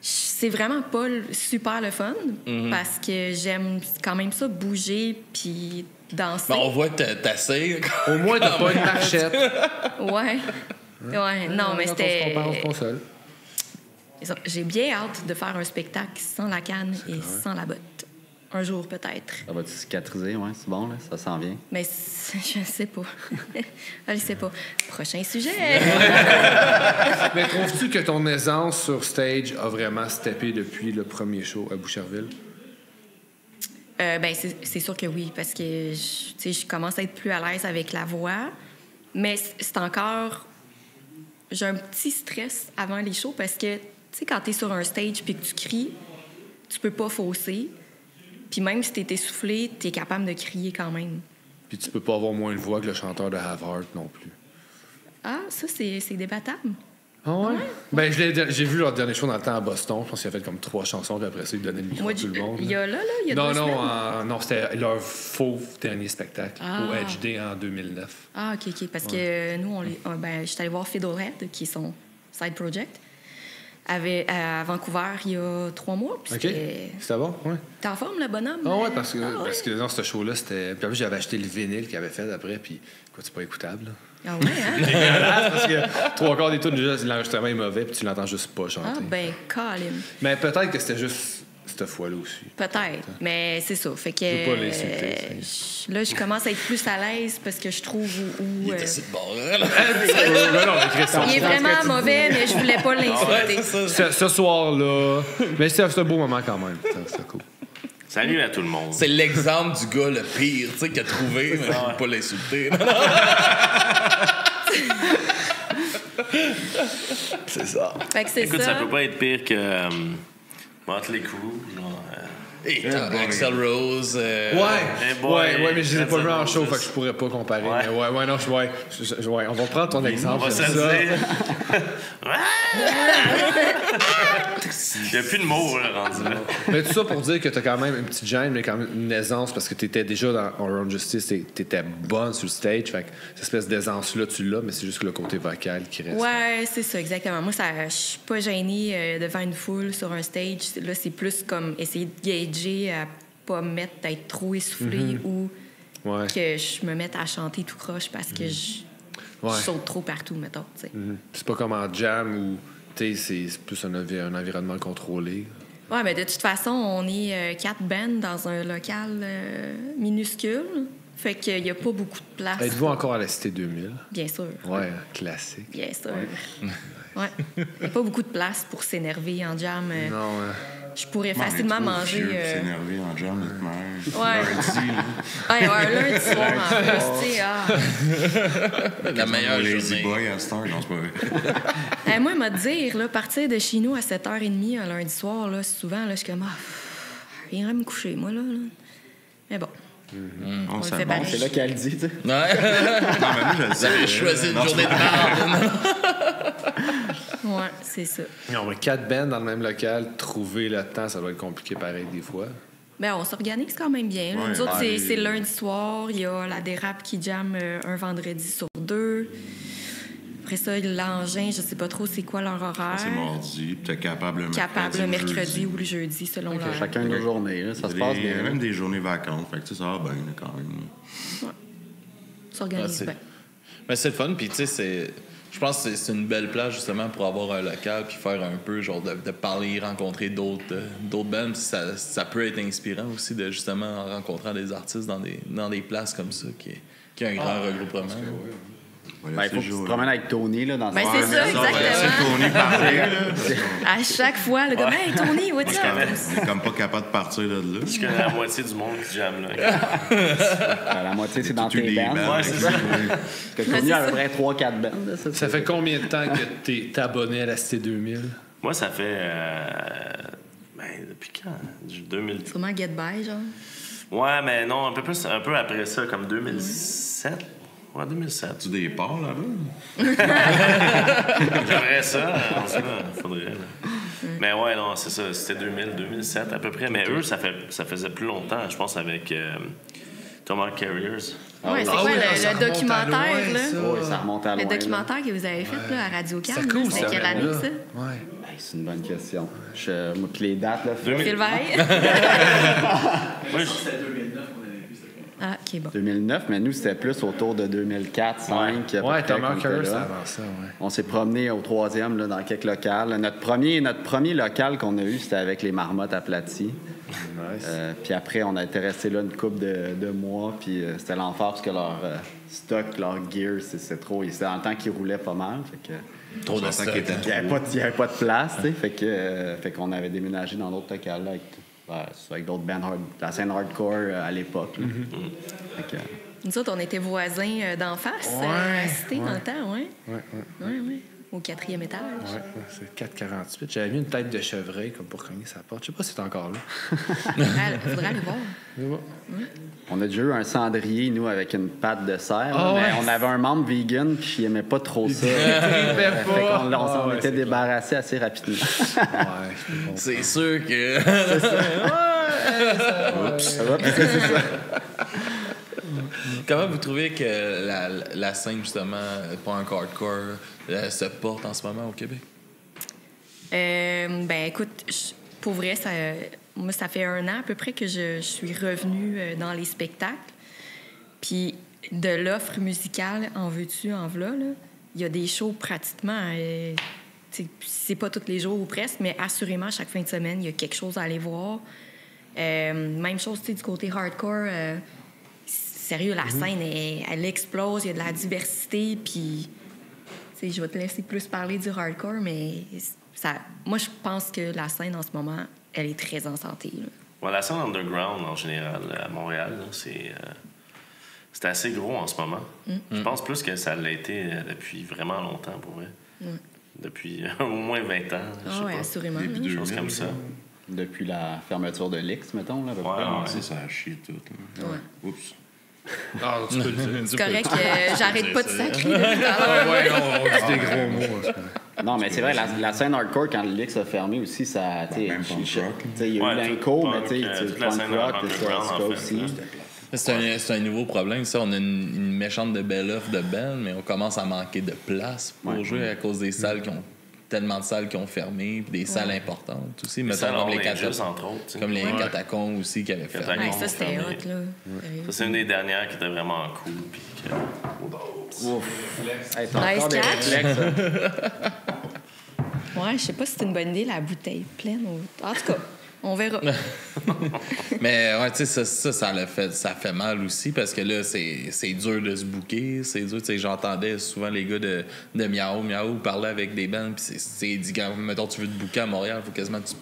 c'est vraiment pas super le fun parce que j'aime quand même ça, bouger puis danser. Ben, on voit que t'assais. Au moins, t'as pas une marchette. Ouais. Ouais, non, mais Quand c'était. on se compare, on se console. J'ai bien hâte de faire un spectacle sans la canne et sans la botte. Un jour, peut-être. Ça va-tu cicatriser? Ouais, c'est bon, là. Ça s'en vient. Mais je sais pas. Je sais pas. Prochain sujet. Mais trouves-tu que ton aisance sur stage a vraiment steppé depuis le premier show à Boucherville? Ben, c'est sûr que oui, parce que tu sais, je commence à être plus à l'aise avec la voix. Mais c'est encore. J'ai un petit stress avant les shows parce que, tu sais, quand t'es sur un stage puis que tu cries, tu peux pas fausser. Puis même si t'es essoufflé, t'es capable de crier quand même. Puis tu peux pas avoir moins de voix que le chanteur de Havard non plus. Ah, ça, c'est débattable. Ah ouais? Ben, j'ai vu leur dernier show dans le temps à Boston. Je pense qu'il a fait comme 3 chansons, puis après ça, il donnait le micro Moi, à tout le monde. il y a il y a Non, 2 non, semaines. non, c'était leur faux dernier spectacle Ah. au HD en 2009. Ah, OK. Parce que nous, je suis allée voir Fiddlehead, qui est son side project, à Vancouver il y a 3 mois. Puis OK? c'était bon? Ouais. T'es en forme, le bonhomme? Ah ouais, parce que, Ah ouais? parce que dans ce show-là, c'était. Puis en plus, j'avais acheté le vinyle qu'il avait fait après, puis écoute, c'est pas écoutable. Là. Ah ouais, hein? Dégueulasse, parce que 3 quarts des tunes, déjà, l'enregistrement est mauvais, puis tu l'entends juste pas chanter. Ah ben, Colin. Mais peut-être que c'était juste cette fois-là aussi. Peut-être, mais c'est ça. Fait que. Je veux pas l'insulter, là, je commence à être plus à l'aise parce que je trouve où. Il était sur le bord, là. Non, mais Christian, Il est vraiment mauvais, mais je voulais pas l'insulter. ce soir-là. Mais c'est un beau moment quand même. C'est cool. Salut à tout le monde. C'est l'exemple du gars le pire, tu sais, qu'il a trouvé, mais faut pas l'insulter. C'est ça. Fait que c'est Écoute, ça. ça peut pas être pire que Motley Crue. Genre, Et Axl Rose. Hey boy, Ouais, mais je les ai pas vus en Guns N' show, Roses. fait que je pourrais pas comparer. Ouais. Mais ouais, non, on va prendre ton On exemple. va se j'aime le ça. dire. Il n'y a plus de mots, là, rendu là. Mais tout ça pour dire que t'as quand même une petite gêne, mais quand même une aisance, parce que t'étais déjà dans Orange Justice, t'étais bonne sur le stage, fait que cette espèce d'aisance-là, tu l'as, mais c'est juste le côté vocal qui reste. Ouais, c'est ça, exactement. Moi, je suis pas gênée devant une foule sur un stage. Là, c'est plus comme essayer de gager à pas me mettre à être trop essoufflée ou Ouais. que je me mette à chanter tout croche parce que je saute trop partout, mettons. Tu sais. C'est pas comme en jam où c'est plus un environnement contrôlé. Ouais, mais de toute façon, on est 4 bands dans un local minuscule. Fait qu'il n'y a pas beaucoup de place. Êtes-vous encore à la Cité 2000? Bien sûr. Ouais, classique. Bien sûr. Ouais. Il n'y a pas beaucoup de place pour s'énerver en jam. Non, Je pourrais facilement manger. S'énerver en jam de mère. Ouais. Un lundi soir en plus, tu sais. La meilleure Lazy journée. boy à cette heure, non, c'est pas vrai. Moi, m'a dire, là, partir de chez nous à 7h30 un lundi soir, là, souvent, là, je suis comme, je viendrais me coucher, moi, là. Mais bon. On le ça fait bon, pareil. C'est là qu'elle le dit, tu sais. Ouais. Non, mais moi, je le Vous sais. avez choisi une journée de merde. Ouais, c'est ça. non, mais 4 bands dans le même local, trouver le temps, ça doit être compliqué pareil des fois. Ben, on s'organise quand même bien. Là. Ouais, Nous autres, allez. c'est lundi soir. Il y a la dérape qui jamme un vendredi sur 2. Après ça, l'engin, je sais pas trop c'est quoi leur horaire. C'est mardi, peut-être capable le mercredi. Capable le mercredi jeudi. ou le jeudi, selon Okay, l'heure. chacun nos journées, là, ça se Il y passe a bien. même des journées vacances, fait que tu sais, ça va bien là, quand même. On s'organise Ah, bien. Mais c'est le fun, puis tu sais, je pense que c'est une belle place justement pour avoir un local puis faire un peu genre de parler, rencontrer d'autres bands. Puis ça peut être inspirant aussi de justement en rencontrant des artistes dans des places comme ça qui a un grand regroupement. Ben, il faut que tu te promènes avec Tony là, dans Ben, un- c'est ça, exactement. Tony parlait, là. À chaque fois, le gars, hey, Tony, what's up? On est comme pas capable de partir de là. Je connais la moitié du monde qui jamme là. La moitié, c'est dans Tous tes des bands. bands, Ouais, c'est ça. Que Tony a à peu près 3-4 bands. là, Ça fait combien de temps que t'es abonné à la Cité 2000? Moi, ça fait. Depuis quand? 2000. Sûrement Get By, genre. Ouais, mais non, un peu après ça, comme 2007. Ouais, 2007. Tu des ports là-bas? J'aimerais ça, en tout cas, faudrait. Là. Mais ouais, non, c'est ça, c'était 2007 à peu près. Mais eux, ça faisait plus longtemps, je pense, avec Thomas Carriers. Ouais, c'est Ah quoi oui, le ça remonte à documentaire, loin, là? ça. Oui, ça remonte à Le loin. là. documentaire que vous avez fait là, à Radio-Can, C'est cool, c'est ça. quelle année, là. ça? Ouais. Hey, c'est une bonne question. Moi, puis les dates, là. Sylvain? Oui, C'était 2009 qu'on avait vu ce film. Ah, OK, bon. 2009, mais nous, c'était plus autour de 2004-2005. Ouais, Thomas Carrier, ça avant ça, ouais. On s'est promené au 3e là, dans quelques locales. Notre premier local qu'on a eu, c'était avec les Marmottes aplaties. Nice. Puis après, on a été resté là une couple de mois. Puis c'était l'enfer parce que leur stock, leur gear, c'est trop. C'était dans le temps qu'ils roulaient pas mal. Fait que, Trop de stock. il n'y avait pas de place. tu sais. Fait qu'on avait déménagé dans d'autres locales là, avec d'autres bands, la scène hardcore à l'époque. là. Fait que, Nous autres, on était voisins d'en face, Ouais, à la Cité, dans ouais. le temps, ouais. Ouais. Au 4e étage. Ouais, c'est 4,48. J'avais mis une tête de chevreuil comme pour cogner sa porte. Je sais pas si c'est encore là. Faudrait aller voir. Mais bon. on a déjà eu un cendrier, nous, avec une patte de cerf. Ah mais ouais. on avait un membre vegan puis il aimait pas trop ça. tripait Fait pas. qu'on on s'en Ah ouais, était c'est débarrassé assez rapidement. Ouais, je peux comprendre. C'est sûr que. C'est ça. Comment vous trouvez que la scène, justement, punk hardcore, se porte en ce moment au Québec? Ben écoute, pour vrai, moi, ça fait 1 an à peu près que je suis revenue dans les spectacles. Puis de l'offre musicale, en veux-tu, en v'là, là, il y a des shows pratiquement... c'est pas tous les jours ou presque, mais assurément, chaque fin de semaine, il y a quelque chose à aller voir. Même chose, du côté hardcore... sérieux, la scène, elle explose, il y a de la diversité, puis... Je vais te laisser plus parler du hardcore, mais moi, je pense que la scène, en ce moment, elle est très en santé. Là. Ouais, la scène underground, en général, à Montréal, là, c'est assez gros en ce moment. Je pense plus que ça l'a été depuis vraiment longtemps, pour vrai. Depuis au moins 20 ans, je sais Ah oui, pas. assurément. Début là. Des 2000, choses comme ça. Depuis la fermeture de l'X, mettons. Là, à peu près. Ouais. Ça a chié tout. Là. Ouais. Oups. Ah, tu peux le dire. C'est correct, j'arrête pas de sacrer. Depuis tout à l'heure. Ah, ouais, non, on dit des gros mots. c'est correct. Non, mais c'est vrai, la scène hardcore, quand l'X a fermé aussi, ça. Même punk rock. Il y a eu Ouais, l'Inco, tout mais punk, tu sais, toute la punk scène rock, underground, ça en fait, aussi. là. C'est un nouveau problème, ça. On a une méchante de belle offre de band, mais on commence à manquer de place pour jouer à cause des salles qui ont tellement de salles qui ont fermé, puis des salles importantes aussi. Mais Mettons ça, comme les juste, entre autres. tu sais. comme les Ouais. catacombes aussi qui avaient fermé. Catacombes. Ouais, ça, c'était fermé. hot, là. Ça, c'est une des dernières qui était vraiment cool. Puis que... Hey, t'as Nice encore des catch. réflexes, hein. Ouais, je sais pas si c'est une bonne idée, la bouteille pleine. En tout cas, On verra. Mais ouais, tu sais, ça fait mal aussi parce que là, c'est dur de se booker. C'est dur, tu sais, j'entendais souvent les gars de Miaou parler avec des bands. Puis c'est dit, quand, mettons, tu veux te booker à Montréal, il faut quasiment que tu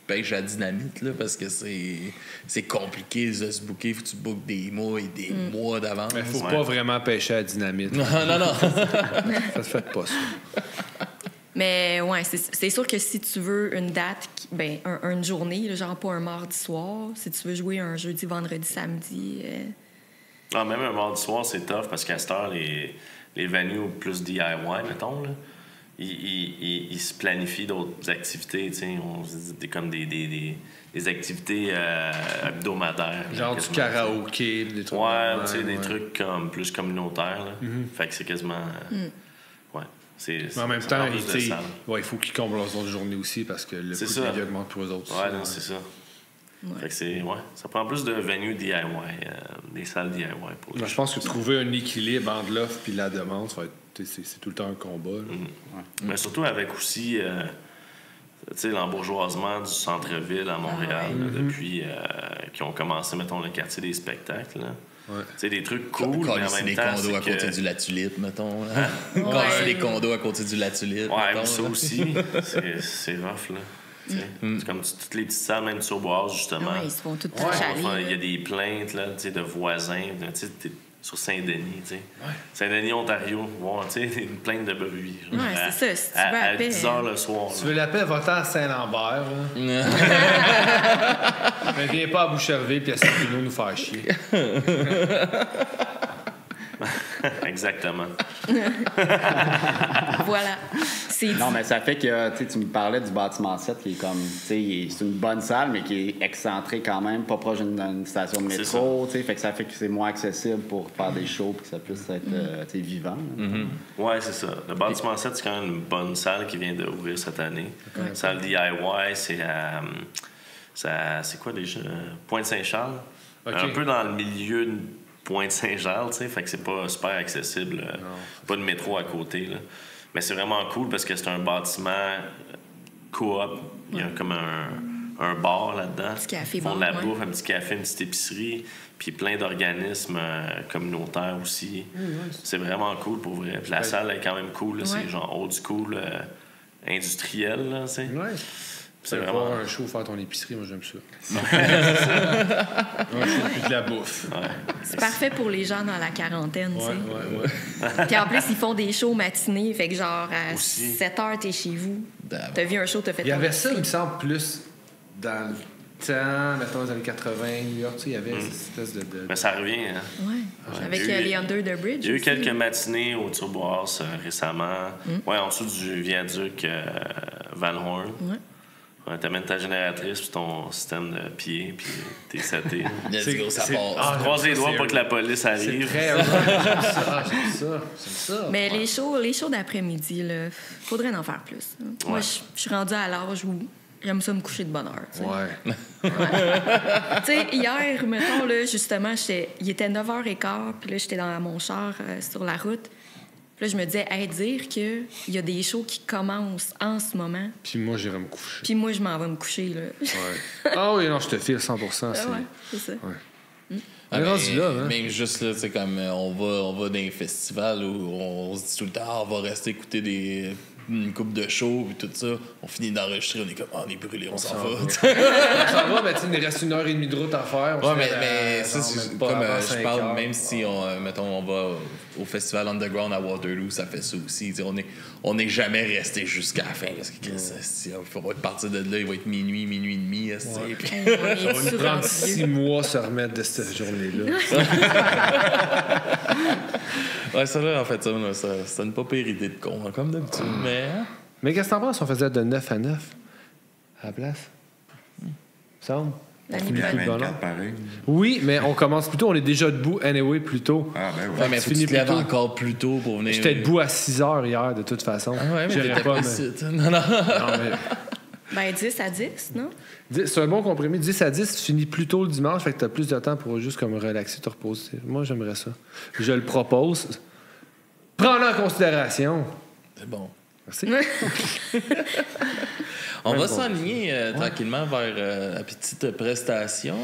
pêches à Dynamite, là, parce que c'est compliqué de se booker. Faut que tu bookes des mois et des mois d'avance. Mais faut pas vraiment pêcher à Dynamite. Non. Ça se fait pas, ça. Mais ouais, c'est sûr que si tu veux une date, une journée, là, genre pas un mardi soir, si tu veux jouer un jeudi, vendredi, samedi... Ah, même un mardi soir, c'est tough parce qu'à cette heure, les venues plus DIY, mettons, là, ils se planifient d'autres activités, tu sais, on se dit comme des activités hebdomadaires. Genre du karaoké, des trucs. Ouais, tu sais, des trucs comme plus communautaires, là. Fait que c'est quasiment... Ouais. Mais en même temps, il faut qu'ils comblent leurs autres journées aussi parce que le coût de la vie augmente pour eux autres. Ouais, non, c'est ça. Ouais. Fait que ça prend plus de venues DIY, des salles DIY pour je pense que trouver un équilibre entre l'offre et la demande, c'est tout le temps un combat. Mais surtout avec aussi l'embourgeoisement du centre-ville à Montréal depuis qu'ils ont commencé, mettons, le quartier des spectacles. Là. Ouais. Tu sais, des trucs cool, mais en même des temps, condos à côté du La Tulipe, mettons. Hein? Des condos à côté du La Tulipe. Ouais, mais ça aussi, c'est rough, là. C'est comme toutes les petites salles, même turboises, justement. Ouais, ils se font toutes chaler. Il y a des plaintes là, de voisins, sur Saint-Denis. Ouais. Saint-Denis, Ontario, une plainte de bruit. Genre, c'est ça. Si tu veux à 10 h le soir. Si tu veux la paix, va-t'en à Saint-Lambert. Mais viens pas à Boucherville puis à Saint-Pino nous faire chier. Exactement. Voilà. Non, mais ça fait que tu me parlais du bâtiment 7 qui est comme, c'est une bonne salle, mais qui est excentrée quand même, pas proche d'une station de métro. Fait que ça fait que c'est moins accessible pour faire des shows et que ça puisse être vivant. Ouais, c'est ça. Le bâtiment 7, c'est quand même une bonne salle qui vient d'ouvrir cette année. Salle DIY, c'est c'est quoi déjà? Pointe-Saint-Charles. Okay. Un peu dans le milieu de Pointe-Saint-Charles, tu sais, fait que c'est pas super accessible. Pas de métro à côté, là. Mais c'est vraiment cool parce que c'est un bâtiment coop. Il y a comme un bar là-dedans. Un petit café. Ils font de la bouffe, un petit café, une petite épicerie, puis plein d'organismes communautaires aussi. C'est vraiment cool pour vrai. Puis la salle est quand même cool, là. C'est genre old school, industriel, là, tu sais. C'est vraiment un show, faire ton épicerie, moi j'aime ça. Un show puis de la bouffe. C'est parfait pour les gens dans la quarantaine, tu sais. Puis en plus, ils font des shows matinés, fait que genre à 7 h, t'es chez vous. T'as vu un show, t'as fait. Il y avait ça, il me semble, plus dans le temps, mettons, les années 80, New York, tu sais, il y avait cette espèce de... Mais ça revient, hein? Ouais. Avec les Under the Bridge. Il y a eu quelques matinées au Turboise récemment. Ouais, en dessous du viaduc Van Horn. Ouais, t'amènes ta génératrice puis ton système de pied puis t'es seté. Ça passe. Croise les doigts pour que la police arrive. C'est très j'aime ça. Mais les shows d'après-midi, là, faudrait en faire plus. Moi, je suis rendue à l'âge où j'aime ça me coucher de bonne heure. T'sais. Tu sais, hier, mettons, là, justement, il était 9h15, puis là, j'étais dans mon char sur la route. Puis là, je me disais, dire qu'il y a des shows qui commencent en ce moment. Puis moi, j'irai me coucher. Puis moi, je m'en vais me coucher, là. Ah oui, non, je te file 100%. C'est ça. On est rendu là, hein? Même juste là, tu sais, comme on va dans un festival où on se dit tout le temps, on va rester écouter une coupe de show et tout ça. On finit d'enregistrer, on est comme, on est brûlé, on s'en va. On s'en va, mais il reste 1h30 de route à faire. Mais ça, c'est comme je parle, même si on va au festival Underground à Waterloo, ça fait ça aussi. On n'est jamais resté jusqu'à la fin parce que il faut être parti de là, il va être minuit et demi. Ça va nous prendre 6 mois se remettre de cette journée-là. Ouais, ça là, en fait, c'est une pas pire idée de con, comme d'habitude. Mais qu'est-ce que t'en penses si on faisait de 9 à 9 à la place? Semble. Oui, mais on commence plus tôt. On est déjà debout, anyway, plus tôt. Ah, ben oui. Ouais, mais faut que tu te lèves encore plus tôt pour venir. J'étais debout à 6 h hier, de toute façon. Ah ouais, mais t'étais pas Non, mais... 10 à 10, non? C'est un bon compromis. 10 à 10, tu finis plus tôt le dimanche, fait que t'as plus de temps pour juste comme relaxer, te reposer. Moi, j'aimerais ça. Je le propose. Prends-le en considération. C'est bon. Merci. On va s'enligner tranquillement vers la petite prestation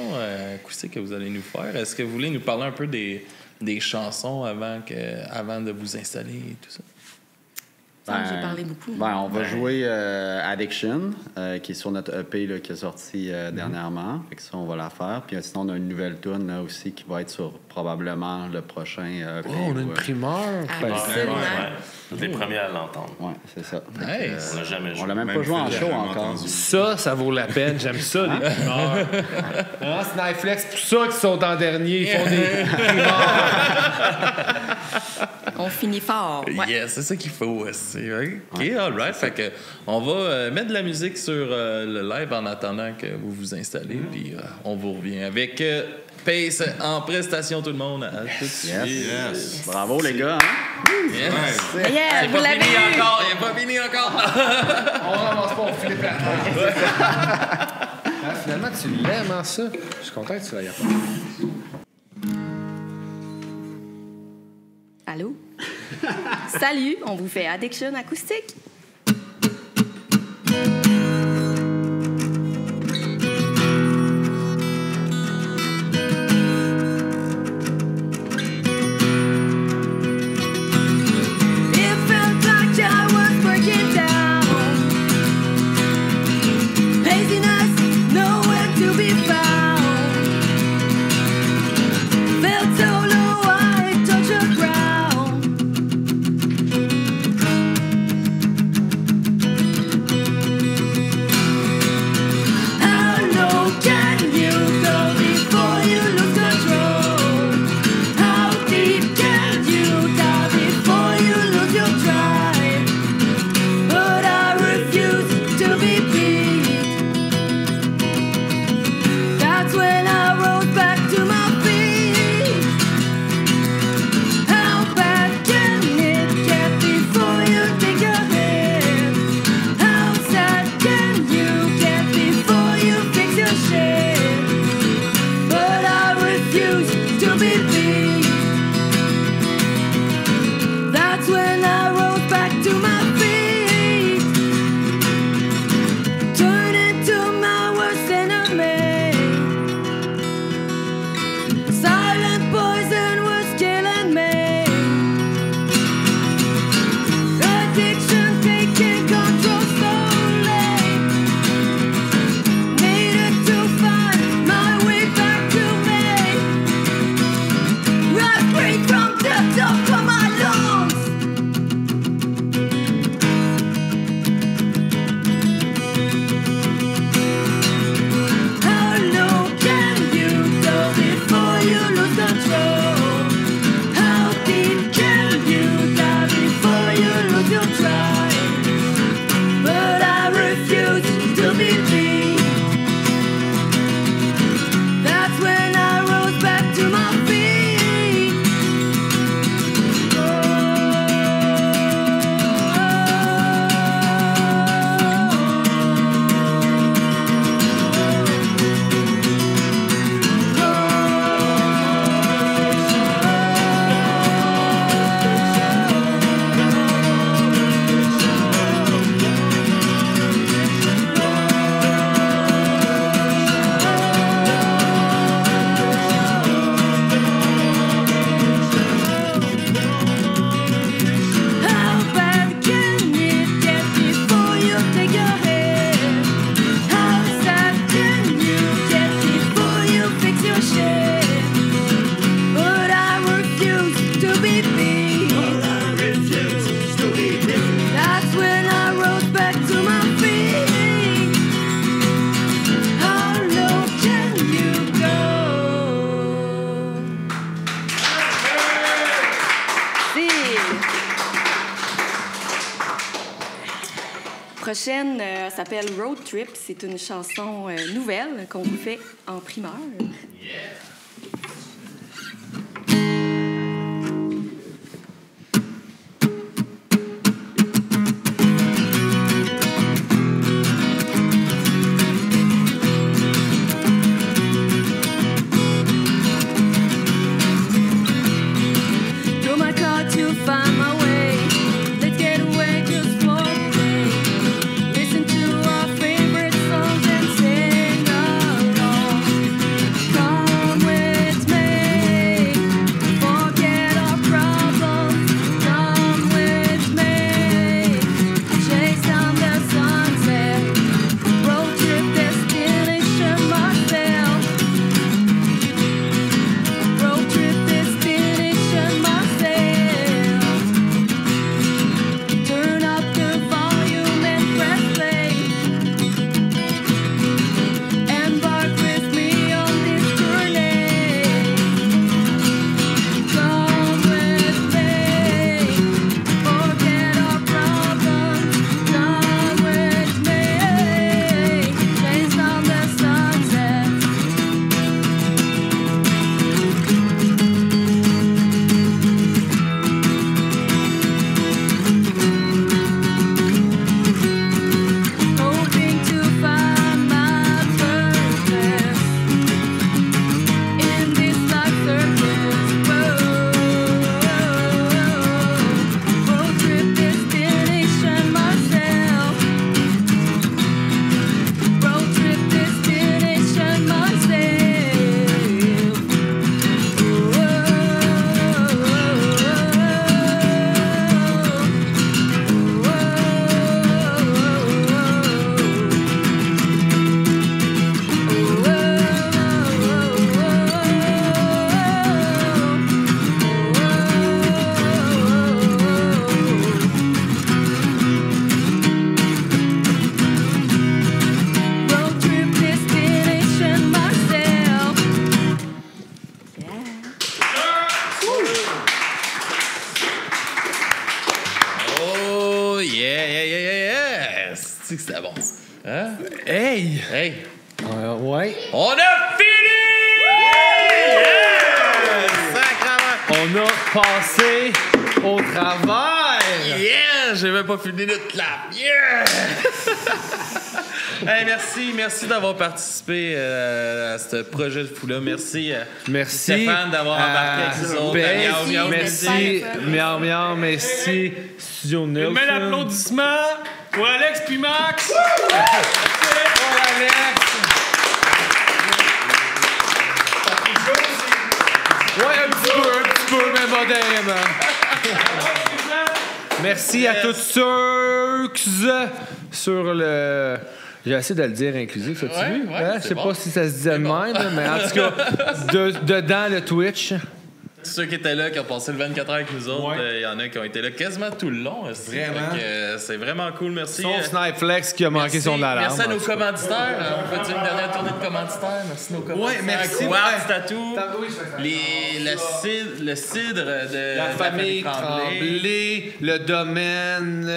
acoustique que vous allez nous faire. Est-ce que vous voulez nous parler un peu des chansons avant de vous installer et tout ça? J'ai parlé beaucoup. On va jouer Addiction, qui est sur notre EP là, qui est sorti dernièrement. Fait que ça, on va la faire. Puis sinon, on a une nouvelle tune là, aussi qui va être sur probablement le prochain EP. On a une primeur. Absolument. Vous êtes les premiers à l'entendre. Oui, c'est ça. Nice. On l'a jamais joué. On l'a même pas joué en show encore. Ça vaut la peine. J'aime ça, les primeurs. C'est Netflix, pour ça qu'ils sont en dernier. Ils font des primeurs. On finit fort. Ouais. Yes, c'est ça qu'il faut aussi. OK, all right. Fait que on va mettre de la musique sur le live en attendant que vous vous installez. Puis on vous revient avec Pace en prestation, tout le monde. À tout de suite. Yes. Bravo, les gars. Hein? Yes. Yeah, Il vous l'avez fini eu. encore. Il n'est pas fini encore. On ramasse pas, on finit par finalement, tu l'aimes, hein, ça? Je suis content que tu l'aies pas. Allô? Salut, on vous fait Addiction acoustique. Prochaine s'appelle Road Trip. C'est une chanson nouvelle qu'on vous fait en primeur. Yeah. Find my way. Let's get away just for a day. Listen to our favorite c'est que c'était bon. Hein? Hey! Hey! Ouais. On a fini! Yeah! Sacrement! On a passé au travers! Yeah! J'ai même pas fini de clap! Yeah! Hey, merci d'avoir participé à ce projet de fou-là. Merci, Stéphane d'avoir embarqué avec nous autres. Merci, Studio Neuf. Une main d'applaudissement pour Alex puis Max. Pour Alex. Ouais, un petit peu, mais modérément. Merci à tous ceux sur le... J'ai essayé de le dire inclusif, as-tu vu? Je sais pas si ça se disait de même, mais en tout cas, dedans le Twitch. Ceux qui étaient là, qui ont passé le 24 heures avec nous autres, il y en a qui ont été là quasiment tout le long. Vraiment? C'est vraiment cool, merci. Sauf Snipeflex qui a manqué son alarme. Merci à nos commanditaires. On fait une dernière tournée de commanditaires. Merci à nos commanditaires. Oui, merci. Quartz Tattoo. Le cidre de la famille Tremblay, le domaine...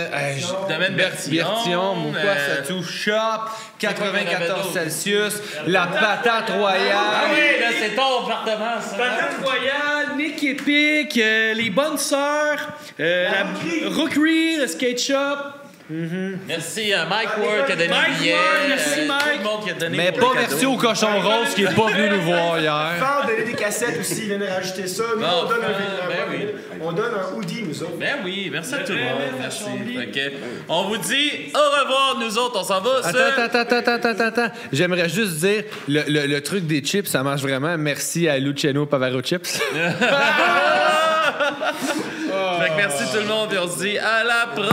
domaine Bertillon. Mon Tattoo Shop, 94 Celsius, la patate royale. Ah oui, là, c'est ton appartement, ça. Patate royale, Nick Epic, les bonnes sœurs, la Rookery, le skate shop. Merci à Mike Ward qui a donné le billet. Merci Mike. Tout le monde qui a donné. Mais pas merci au cochon rose qui est pas venu nous voir hier. Faire donner des cassettes aussi, ils viennent rajouter ça. Nous, on donne on donne un hoodie, nous autres. Ben oui, merci à tout le monde. Merci. Okay. On vous dit au revoir, nous autres, on s'en va. Attends. J'aimerais juste dire, le truc des chips, ça marche vraiment. Merci à Luciano Pavaro Chips. Fait que merci tout le monde et on se dit à la prochaine!